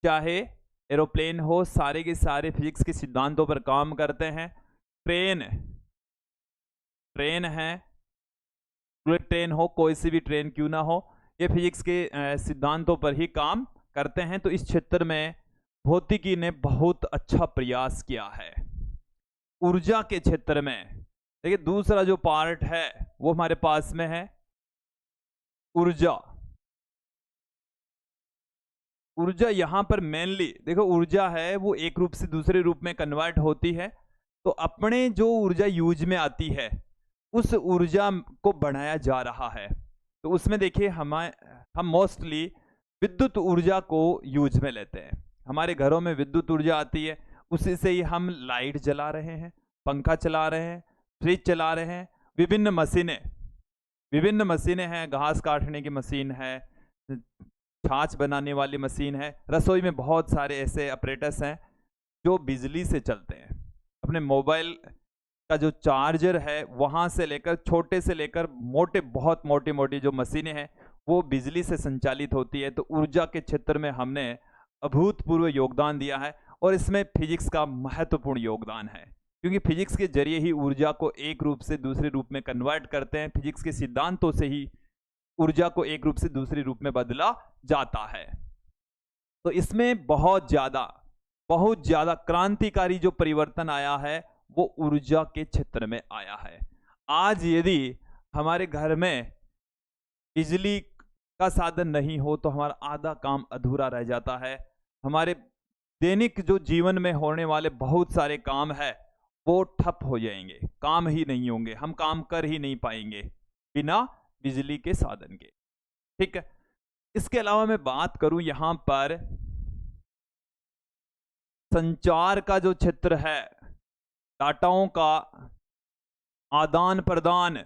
चाहे एरोप्लेन हो, सारे के सारे फिजिक्स के सिद्धांतों पर काम करते हैं। ट्रेन, ट्रेन है, ट्रेन हो, कोई सी भी ट्रेन क्यों ना हो, ये फिजिक्स के सिद्धांतों पर ही काम करते हैं। तो इस क्षेत्र में भौतिकी ने बहुत अच्छा प्रयास किया है। ऊर्जा के क्षेत्र में देखिए, दूसरा जो पार्ट है वो हमारे पास में है ऊर्जा। ऊर्जा यहां पर मेनली देखो, ऊर्जा है वो एक रूप से दूसरे रूप में कन्वर्ट होती है। तो अपने जो ऊर्जा यूज में आती है उस ऊर्जा को बढ़ाया जा रहा है। तो उसमें देखिए, हम मोस्टली विद्युत ऊर्जा को यूज में लेते हैं। हमारे घरों में विद्युत ऊर्जा आती है, उसी से ही हम लाइट जला रहे हैं, पंखा चला रहे हैं, फ्रिज चला रहे हैं, विभिन्न मशीनें हैं, घास काटने की मशीन है, छाछ बनाने वाली मशीन है, रसोई में बहुत सारे ऐसे ऑपरेटर्स हैं जो बिजली से चलते हैं। अपने मोबाइल का जो चार्जर है वहां से लेकर, छोटे से लेकर मोटे, बहुत मोटी मोटी जो मशीनें हैं वो बिजली से संचालित होती है। तो ऊर्जा के क्षेत्र में हमने अभूतपूर्व योगदान दिया है और इसमें फिजिक्स का महत्वपूर्ण योगदान है, क्योंकि फिजिक्स के जरिए ही ऊर्जा को एक रूप से दूसरे रूप में कन्वर्ट करते हैं। फिजिक्स के सिद्धांतों से ही ऊर्जा को एक रूप से दूसरे रूप में बदला जाता है। तो इसमें बहुत ज्यादा क्रांतिकारी जो परिवर्तन आया है वो ऊर्जा के क्षेत्र में आया है। आज यदि हमारे घर में बिजली का साधन नहीं हो तो हमारा आधा काम अधूरा रह जाता है। हमारे दैनिक जो जीवन में होने वाले बहुत सारे काम है वो ठप हो जाएंगे, काम ही नहीं होंगे, हम काम कर ही नहीं पाएंगे बिना बिजली के साधन के। ठीक है, इसके अलावा मैं बात करूं यहां पर संचार का जो क्षेत्र है, डाटाओं का आदान प्रदान,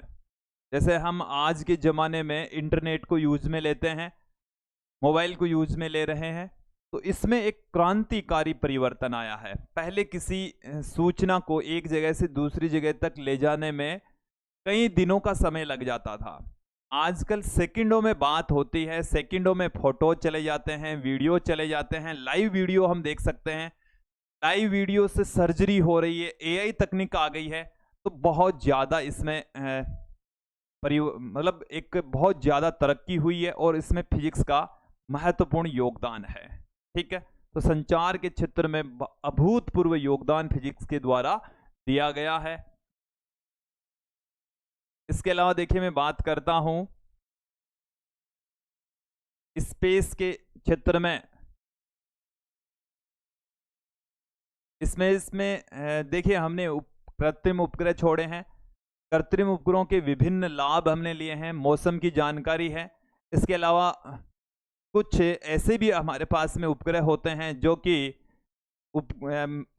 जैसे हम आज के जमाने में इंटरनेट को यूज में लेते हैं, मोबाइल को यूज में ले रहे हैं, तो इसमें एक क्रांतिकारी परिवर्तन आया है। पहले किसी सूचना को एक जगह से दूसरी जगह तक ले जाने में कई दिनों का समय लग जाता था। आजकल सेकंडों में बात होती है, सेकंडों में फोटो चले जाते हैं, वीडियो चले जाते हैं, लाइव वीडियो हम देख सकते हैं, लाइव वीडियो से सर्जरी हो रही है, एआई तकनीक आ गई है। तो बहुत ज़्यादा इसमें मतलब एक बहुत ज़्यादा तरक्की हुई है और इसमें फिजिक्स का महत्वपूर्ण योगदान है। ठीक है, तो संचार के क्षेत्र में अभूतपूर्व योगदान फिजिक्स के द्वारा दिया गया है। इसके अलावा देखिए, मैं बात करता हूं स्पेस के क्षेत्र में। इसमें देखिए, हमने कृत्रिम उपग्रह छोड़े हैं। कृत्रिम उपग्रहों के विभिन्न लाभ हमने लिए हैं, मौसम की जानकारी है। इसके अलावा कुछ ऐसे भी हमारे पास में उपग्रह होते हैं जो कि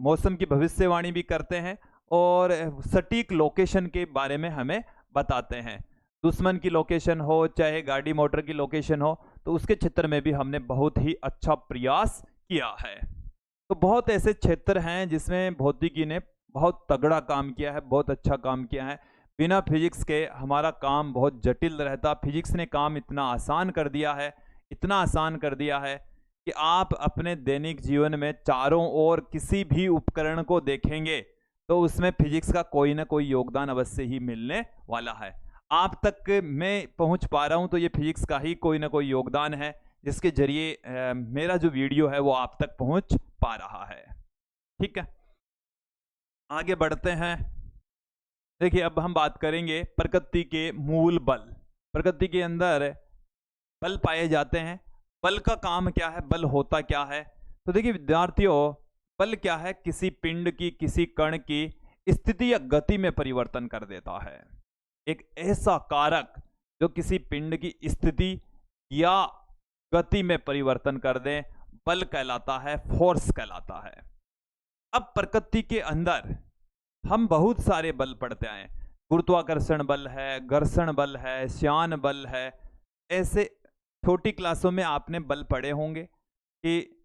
मौसम की भविष्यवाणी भी करते हैं और सटीक लोकेशन के बारे में हमें बताते हैं। दुश्मन की लोकेशन हो चाहे गाड़ी मोटर की लोकेशन हो, तो उसके क्षेत्र में भी हमने बहुत ही अच्छा प्रयास किया है। तो बहुत ऐसे क्षेत्र हैं जिसमें भौतिकी ने बहुत तगड़ा काम किया है, बहुत अच्छा काम किया है। बिना फिजिक्स के हमारा काम बहुत जटिल रहता। फिजिक्स ने काम इतना आसान कर दिया है, इतना आसान कर दिया है कि आप अपने दैनिक जीवन में चारों ओर किसी भी उपकरण को देखेंगे तो उसमें फिजिक्स का कोई ना कोई योगदान अवश्य ही मिलने वाला है। आप तक मैं पहुंच पा रहा हूं तो ये फिजिक्स का ही कोई ना कोई योगदान है, जिसके जरिए मेरा जो वीडियो है वो आप तक पहुंच पा रहा है। ठीक है, आगे बढ़ते हैं। देखिए, अब हम बात करेंगे प्रकृति के मूल बल। प्रकृति के अंदर बल पाए जाते हैं। बल का काम क्या है, बल होता क्या है? तो देखिए विद्यार्थियों, बल क्या है? किसी पिंड की, किसी कण की स्थिति या गति में परिवर्तन कर देता है। एक ऐसा कारक जो किसी पिंड की स्थिति या गति में परिवर्तन कर दे, बल कहलाता है, फोर्स कहलाता है। अब प्रकृति के अंदर हम बहुत सारे बल पढ़ते आए। गुरुत्वाकर्षण बल है, घर्षण बल है, श्यान बल है। ऐसे छोटी क्लासों में आपने बल पढ़े होंगे कि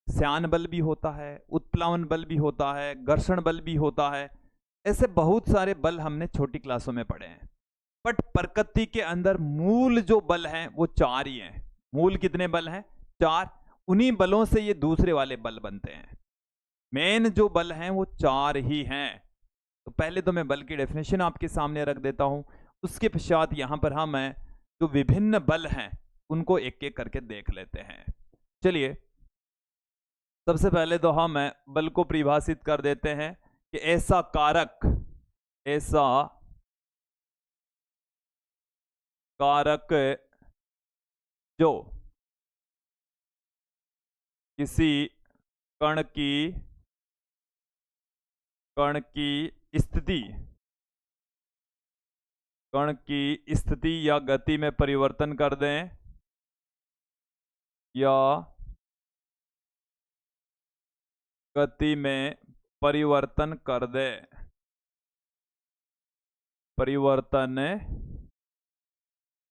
श्यान बल भी होता है, उत्प्लावन बल भी होता है, घर्षण बल भी होता है। ऐसे बहुत सारे बल हमने छोटी क्लासों में पढ़े हैं। बट प्रकृति के अंदर मूल जो बल हैं वो चार ही हैं। मूल कितने बल हैं? चार। उन्हीं बलों से ये दूसरे वाले बल बनते हैं। मेन जो बल हैं वो चार ही हैं। तो पहले तो मैं बल की डेफिनेशन आपके सामने रख देता हूं, उसके पश्चात यहां पर हम जो विभिन्न बल हैं उनको एक एक करके देख लेते हैं। चलिए, सबसे पहले तो हम बल को परिभाषित कर देते हैं कि ऐसा कारक जो किसी कण की स्थिति या गति में परिवर्तन कर दें, या गति में परिवर्तन कर दे, परिवर्तन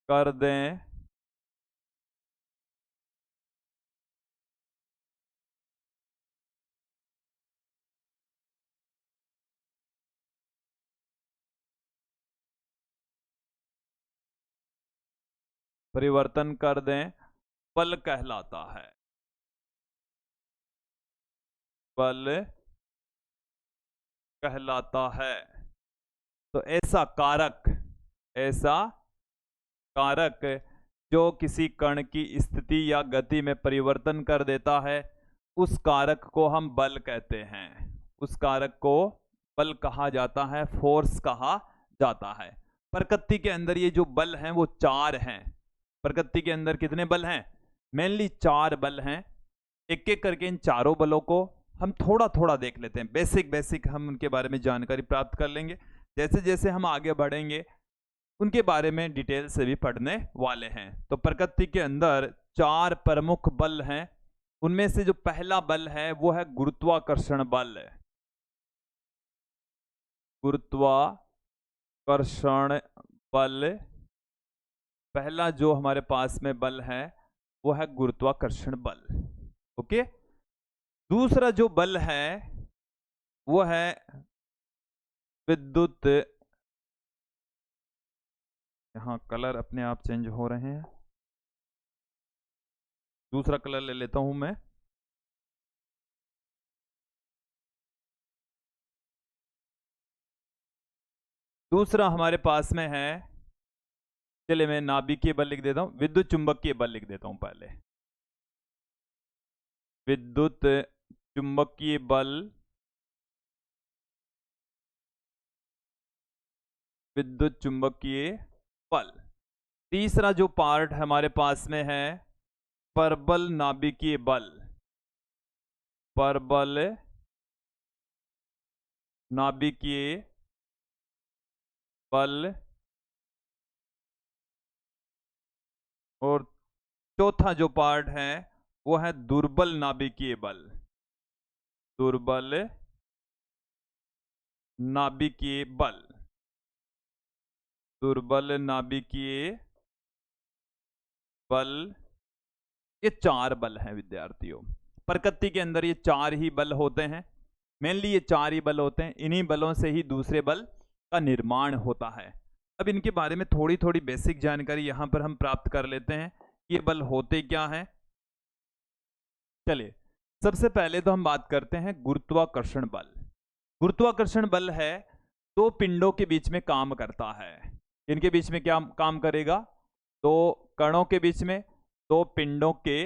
कर दें, परिवर्तन कर दें, बल कहलाता है। बल कहलाता है। तो ऐसा कारक जो किसी कण की स्थिति या गति में परिवर्तन कर देता है, उस कारक को हम बल कहते हैं। उस कारक को बल कहा जाता है, फोर्स कहा जाता है। प्रकृति के अंदर ये जो बल हैं वो चार हैं। प्रकृति के अंदर कितने बल हैं? मेनली चार बल हैं। एक एक करके इन चारों बलों को हम थोड़ा थोड़ा देख लेते हैं। बेसिक हम उनके बारे में जानकारी प्राप्त कर लेंगे। जैसे जैसे हम आगे बढ़ेंगे उनके बारे में डिटेल से भी पढ़ने वाले हैं। तो प्रकृति के अंदर चार प्रमुख बल हैं। उनमें से जो पहला बल है वो है गुरुत्वाकर्षण बल। गुरुत्वाकर्षण बल पहला जो हमारे पास में बल है वो है गुरुत्वाकर्षण बल। ओके, दूसरा जो बल है वो है विद्युत, यहां कलर अपने आप चेंज हो रहे हैं, दूसरा कलर ले लेता हूं मैं। दूसरा हमारे पास में है, चलिए मैं नाभिकीय बल लिख देता हूं, विद्युत चुंबकीय बल लिख देता हूं पहले। विद्युत चुंबकीय बल, विद्युत चुंबकीय बल। तीसरा जो पार्ट हमारे पास में है परबल नाभिकीय बल, परबल नाभिकीय बल। और चौथा जो पार्ट है वो है दुर्बल नाभिकीय बल, दुर्बल नाभिकीय बल, दुर्बल नाभिकीय बल। ये 4 बल हैं विद्यार्थियों, प्रकृति के अंदर ये 4 ही बल होते हैं, मेनली ये 4 ही बल होते हैं, इन्हीं बलों से ही दूसरे बल का निर्माण होता है। अब इनके बारे में थोड़ी थोड़ी बेसिक जानकारी यहां पर हम प्राप्त कर लेते हैं, ये बल होते क्या हैं। चलिए सबसे पहले तो हम बात करते हैं गुरुत्वाकर्षण बल। गुरुत्वाकर्षण बल है 2 पिंडों के बीच में काम करता है। इनके बीच में क्या काम करेगा? 2 कणों के बीच में, 2 पिंडों के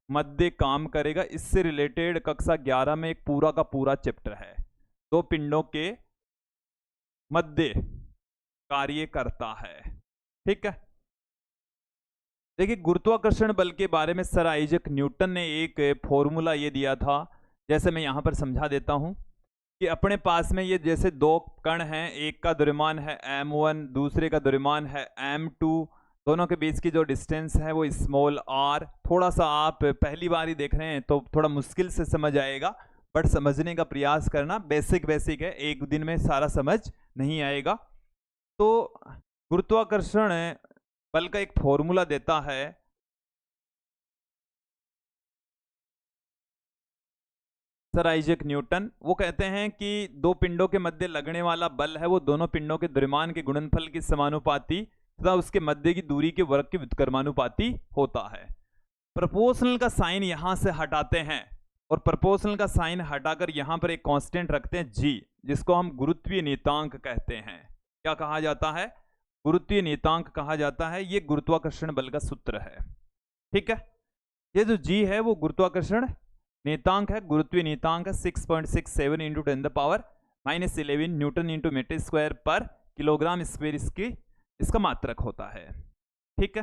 मध्य काम करेगा। इससे रिलेटेड कक्षा 11 में एक पूरा का पूरा चैप्टर है, 2 पिंडों के मध्य कार्य करता है। ठीक है, देखिए गुरुत्वाकर्षण बल के बारे में सर आइजैक न्यूटन ने एक फॉर्मूला ये दिया था, जैसे मैं यहां पर समझा देता हूं कि अपने पास में ये जैसे 2 कण हैं, एक का द्रव्यमान है m1, दूसरे का द्रव्यमान है m2, दोनों के बीच की जो डिस्टेंस है वो स्मॉल r। थोड़ा सा आप पहली बार ही देख रहे हैं तो थोड़ा मुश्किल से समझ आएगा, बट समझने का प्रयास करना, बेसिक है, एक दिन में सारा समझ नहीं आएगा। तो गुरुत्वाकर्षण बल का एक फॉर्मूला देता है, सर आइजैक न्यूटन। वो कहते हैं कि 2 पिंडों के मध्य लगने वाला बल है वो दोनों पिंडों के द्रव्यमान के गुणनफल के समानुपाती तथा उसके मध्य की दूरी के वर्ग के व्युत्क्रमानुपाती होता है। प्रोपोर्शनल का साइन यहां से हटाते हैं और प्रोपोर्शनल का साइन हटाकर यहां पर एक कांस्टेंट रखते हैं g, जिसको हम गुरुत्वीय नियतांक कहते हैं। क्या कहा जाता है? गुरुत्वीय नियतांक कहा जाता है। ये गुरुत्वाकर्षण बल का सूत्र है। ठीक है, ये जो g है वो गुरुत्वाकर्षण नियतांक है, गुरुत्वीय नियतांक है 6.67 into 10⁻11 newton into metre square पर किलोग्राम स्क्वायर इसका मात्रक होता है। ठीक है,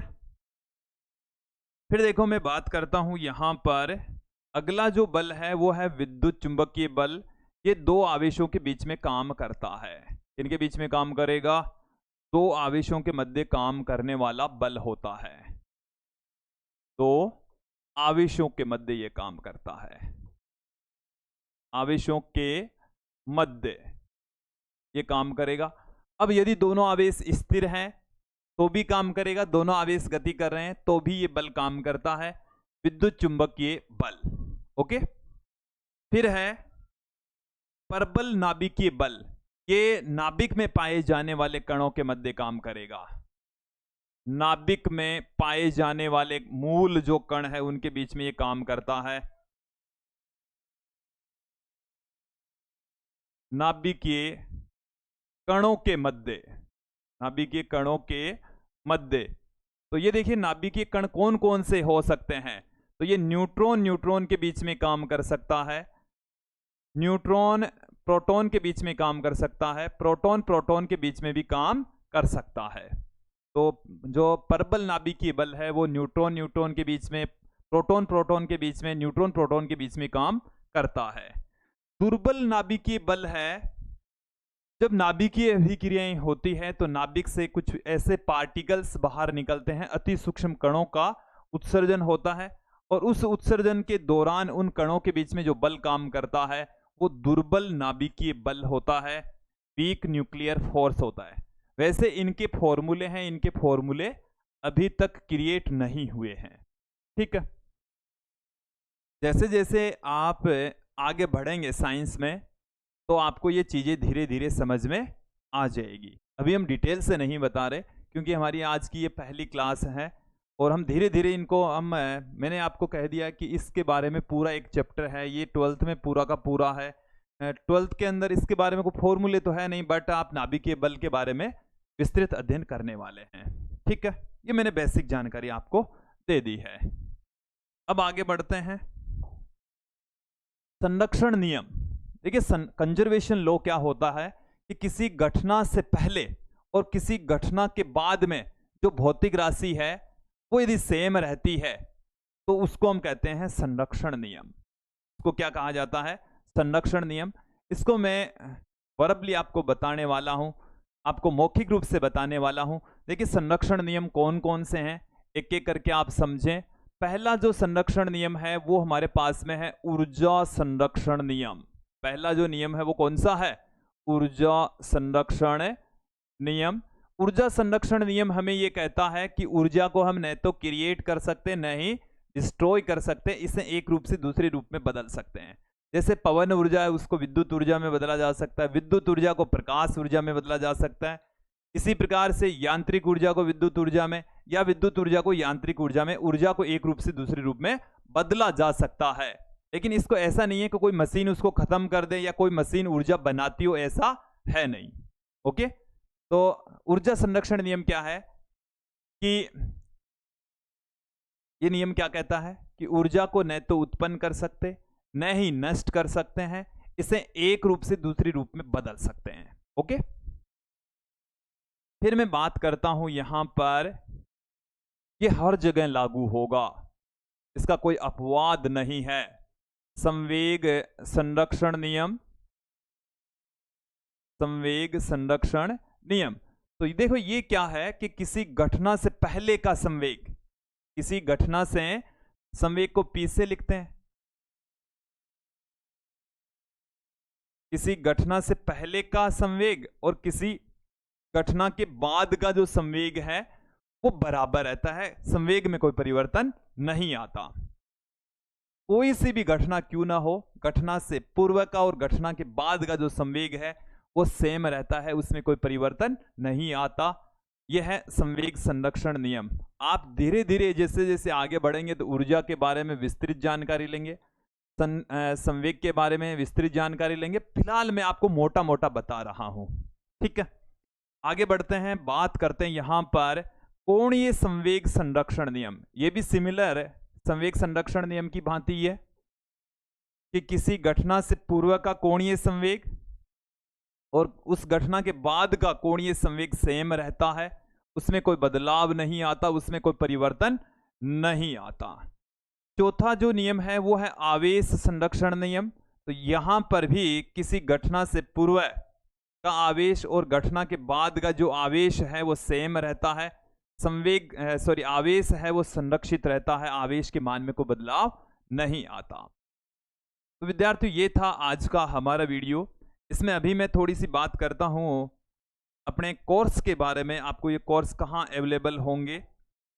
फिर देखो मैं बात करता हूं यहां पर अगला जो बल है वो है विद्युत चुंबकीय बल। ये 2 आवेशों के बीच में काम करता है। इनके बीच में काम करेगा, 2 आवेशों के मध्य काम करने वाला बल होता है। 2 आवेशों के मध्य ये काम करता है, आवेशों के मध्य ये काम करेगा। अब यदि दोनों आवेश स्थिर हैं तो भी काम करेगा, दोनों आवेश गति कर रहे हैं तो भी ये बल काम करता है, विद्युत चुंबकीय बल। ओके, फिर है परबल नाभिकीय बल। ये नाभिक में पाए जाने वाले कणों के मध्य काम करेगा, नाभिक में पाए जाने वाले मूल जो कण है उनके बीच में ये काम करता है। नाभिकीय कणों के मध्य, नाभिकीय कणों के मध्य। तो ये देखिए नाभिकीय कण कौन कौन से हो सकते हैं? तो ये न्यूट्रॉन के बीच में काम कर सकता है, न्यूट्रॉन प्रोटॉन के बीच में काम कर सकता है, प्रोटॉन के बीच में भी काम कर सकता है। तो जो परबल नाभिकीय बल है वो न्यूट्रॉन के बीच में, प्रोटॉन के बीच में, न्यूट्रॉन प्रोटॉन के बीच में काम करता है। दुर्बल नाभिकीय बल है जब नाभिकीय अभिक्रियाएं होती है तो नाभिक से कुछ ऐसे पार्टिकल्स बाहर निकलते हैं, अति सूक्ष्म कणों का उत्सर्जन होता है और उस उत्सर्जन के दौरान उन कणों के बीच में जो बल काम करता है वो दुर्बल नाभिकीय बल होता है, वीक न्यूक्लियर फोर्स होता है। वैसे इनके फॉर्मूले हैं, इनके फॉर्मूले अभी तक क्रिएट नहीं हुए हैं, ठीक है। जैसे जैसे आप आगे बढ़ेंगे साइंस में, तो आपको ये चीज़ें धीरे धीरे समझ में आ जाएगी। अभी हम डिटेल से नहीं बता रहे, क्योंकि हमारी आज की ये पहली क्लास है और हम धीरे धीरे इनको मैंने आपको कह दिया कि इसके बारे में पूरा एक चैप्टर है, ये 12th में पूरा का पूरा है। 12th के अंदर इसके बारे में कोई फॉर्मूले तो है नहीं, बट आप नाभिकीय बल के बारे में विस्तृत अध्ययन करने वाले हैं। ठीक है, ये मैंने बेसिक जानकारी आपको दे दी है। अब आगे बढ़ते हैं। संरक्षण नियम। देखिए, कंजर्वेशन लॉ क्या होता है कि किसी घटना से पहले और किसी घटना के बाद में जो भौतिक राशि है वो यदि सेम रहती है तो उसको हम कहते हैं संरक्षण नियम। इसको क्या कहा जाता है? संरक्षण नियम। इसको मैं वर्बली आपको बताने वाला हूं, आपको मौखिक रूप से बताने वाला हूं। देखिए, संरक्षण नियम कौन कौन से हैं, एक एक करके आप समझें। पहला जो संरक्षण नियम है वो हमारे पास में है ऊर्जा संरक्षण नियम। पहला जो नियम है वो कौन सा है? ऊर्जा संरक्षण नियम। ऊर्जा संरक्षण नियम हमें ये कहता है कि ऊर्जा को हम न तो क्रिएट कर सकते, न ही डिस्ट्रॉय कर सकते, इसे एक रूप से दूसरे रूप में बदल सकते हैं। जैसे पवन ऊर्जा है उसको विद्युत ऊर्जा में बदला जा सकता है, विद्युत ऊर्जा को प्रकाश ऊर्जा में बदला जा सकता है। इसी प्रकार से यांत्रिक ऊर्जा को विद्युत ऊर्जा में या विद्युत ऊर्जा को यांत्रिक ऊर्जा में, ऊर्जा को एक रूप से दूसरे रूप में बदला जा सकता है। लेकिन इसको ऐसा नहीं है कि कोई मशीन उसको खत्म कर दे या कोई मशीन ऊर्जा बनाती हो, ऐसा है नहीं। ओके, तो ऊर्जा संरक्षण नियम क्या है कि ये नियम क्या कहता है कि ऊर्जा को न तो उत्पन्न कर सकते, न ही नष्ट कर सकते हैं, इसे एक रूप से दूसरे रूप में बदल सकते हैं। ओके, फिर मैं बात करता हूं यहां पर, ये हर जगह लागू होगा, इसका कोई अपवाद नहीं है। संवेग संरक्षण नियम, संवेग संरक्षण नियम। तो देखो ये क्या है कि किसी घटना से पहले का संवेग, किसी घटना से संवेग को पी से लिखते हैं, किसी घटना से पहले का संवेग और किसी घटना के बाद का जो संवेग है वो बराबर रहता है, संवेग में कोई परिवर्तन नहीं आता। कोई सी भी घटना क्यों ना हो, घटना से पूर्व का और घटना के बाद का जो संवेग है वो सेम रहता है, उसमें कोई परिवर्तन नहीं आता। यह है संवेग संरक्षण नियम। आप धीरे धीरे जैसे जैसे आगे बढ़ेंगे तो ऊर्जा के बारे में विस्तृत जानकारी लेंगे, संवेग के बारे में विस्तृत जानकारी लेंगे। फिलहाल मैं आपको मोटा मोटा बता रहा हूं। ठीक है, आगे बढ़ते हैं, बात करते हैं यहां पर कोणीय संवेग संरक्षण नियम। यह भी सिमिलर संवेग संरक्षण नियम की भांति है कि किसी घटना से पूर्व का कोणीय संवेग और उस घटना के बाद का कोणीय संवेग सेम रहता है, उसमें कोई बदलाव नहीं आता, उसमें कोई परिवर्तन नहीं आता। चौथा जो नियम है वो है आवेश संरक्षण नियम। तो यहां पर भी किसी घटना से पूर्व का आवेश और घटना के बाद का जो आवेश है वो सेम रहता है, संवेग आवेश है वो संरक्षित रहता है, आवेश के मान में कोई बदलाव नहीं आता। तो विद्यार्थियों, ये था आज का हमारा वीडियो। इसमें अभी मैं थोड़ी सी बात करता हूँ अपने कोर्स के बारे में, आपको ये कोर्स कहाँ अवेलेबल होंगे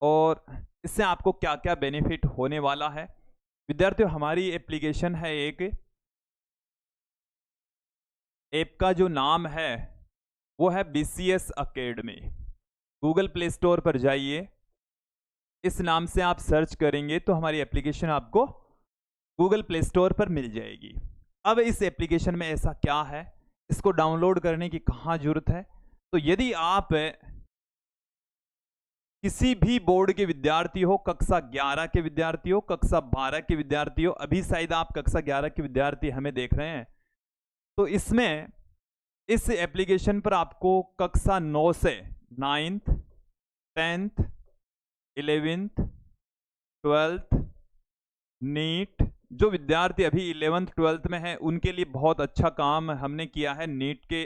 और इससे आपको क्या क्या बेनिफिट होने वाला है। विद्यार्थियों, हमारी एप्लीकेशन है, एक ऐप का जो नाम है वो है BCS academy. Google play store पर जाइए, इस नाम से आप सर्च करेंगे तो हमारी एप्लीकेशन आपको गूगल प्ले स्टोर पर मिल जाएगी। अब इस एप्लीकेशन में ऐसा क्या है, इसको डाउनलोड करने की कहाँ जरूरत है? तो यदि आप किसी भी बोर्ड के विद्यार्थी हो, कक्षा 11 के विद्यार्थी हो, कक्षा 12 के विद्यार्थी हो, अभी शायद आप कक्षा 11 के विद्यार्थी हमें देख रहे हैं, तो इसमें इस एप्लीकेशन पर आपको कक्षा 9 से 9th 10th 11th 12th NEET, जो विद्यार्थी अभी 11th 12th में है उनके लिए बहुत अच्छा काम हमने किया है नीट के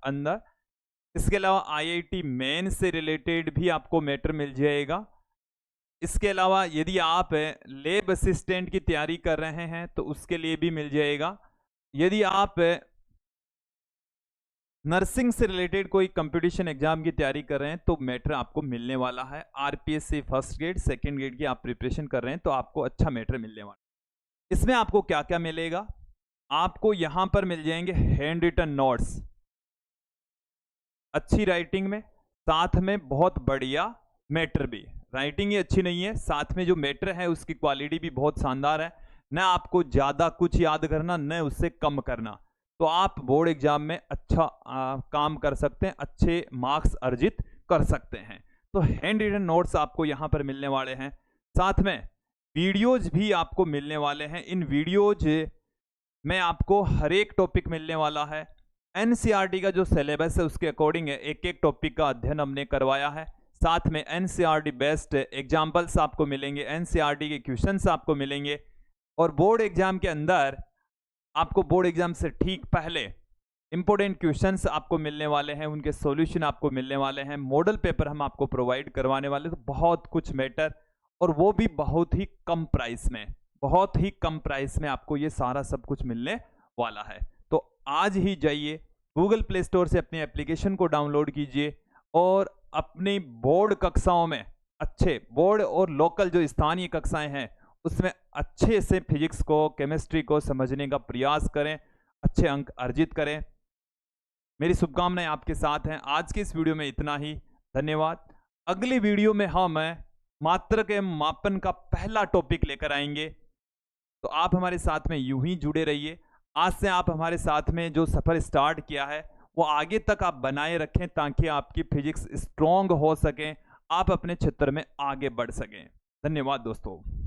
अंदर। इसके अलावा IIT मेन से रिलेटेड भी आपको मैटर मिल जाएगा। इसके अलावा यदि आप लैब असिस्टेंट की तैयारी कर रहे हैं तो उसके लिए भी मिल जाएगा। यदि आप नर्सिंग से रिलेटेड कोई कंपटीशन एग्जाम की तैयारी कर रहे हैं तो मैटर आपको मिलने वाला है। RPSC first grade second grade की आप प्रिपरेशन कर रहे हैं तो आपको अच्छा मैटर मिलने वाला है। इसमें आपको क्या क्या मिलेगा, आपको यहां पर मिल जाएंगे हैंड रिटन नोट्स अच्छी राइटिंग में, साथ में बहुत बढ़िया मैटर भी। राइटिंग ही अच्छी नहीं है, साथ में जो मैटर है उसकी क्वालिटी भी बहुत शानदार है। न आपको ज़्यादा कुछ याद करना न उससे कम करना, तो आप बोर्ड एग्जाम में अच्छा काम कर सकते हैं, अच्छे मार्क्स अर्जित कर सकते हैं। तो हैंड रिटन नोट्स आपको यहाँ पर मिलने वाले हैं, साथ में वीडियोज भी आपको मिलने वाले हैं। इन वीडियोज में आपको हर एक टॉपिक मिलने वाला है। एनसीईआरटी का जो सिलेबस है उसके अकॉर्डिंग है, एक एक टॉपिक का अध्ययन हमने करवाया है। साथ में एनसीईआरटी बेस्ड एग्जाम्पल्स आपको मिलेंगे, एनसीईआरटी के क्वेश्चंस आपको मिलेंगे। और बोर्ड एग्जाम के अंदर आपको बोर्ड एग्जाम से ठीक पहले इंपॉर्टेंट क्वेश्चंस आपको मिलने वाले हैं, उनके सॉल्यूशन आपको मिलने वाले हैं, मॉडल पेपर हम आपको प्रोवाइड करवाने वाले। तो बहुत कुछ मैटर, और वो भी बहुत ही कम प्राइस में, बहुत ही कम प्राइस में आपको ये सारा सब कुछ मिलने वाला है। तो आज ही जाइए गूगल प्ले स्टोर से अपनी एप्लीकेशन को डाउनलोड कीजिए और अपनी बोर्ड कक्षाओं में, अच्छे बोर्ड और लोकल जो स्थानीय कक्षाएं हैं उसमें अच्छे से फिजिक्स को, केमिस्ट्री को समझने का प्रयास करें, अच्छे अंक अर्जित करें। मेरी शुभकामनाएं आपके साथ हैं। आज के इस वीडियो में इतना ही, धन्यवाद। अगली वीडियो में हम मात्रा के मापन का पहला टॉपिक लेकर आएंगे, तो आप हमारे साथ में यूं ही जुड़े रहिए। आज से आप हमारे साथ में जो सफ़र स्टार्ट किया है वो आगे तक आप बनाए रखें, ताकि आपकी फिजिक्स स्ट्रॉन्ग हो सके, आप अपने क्षेत्र में आगे बढ़ सकें। धन्यवाद दोस्तों।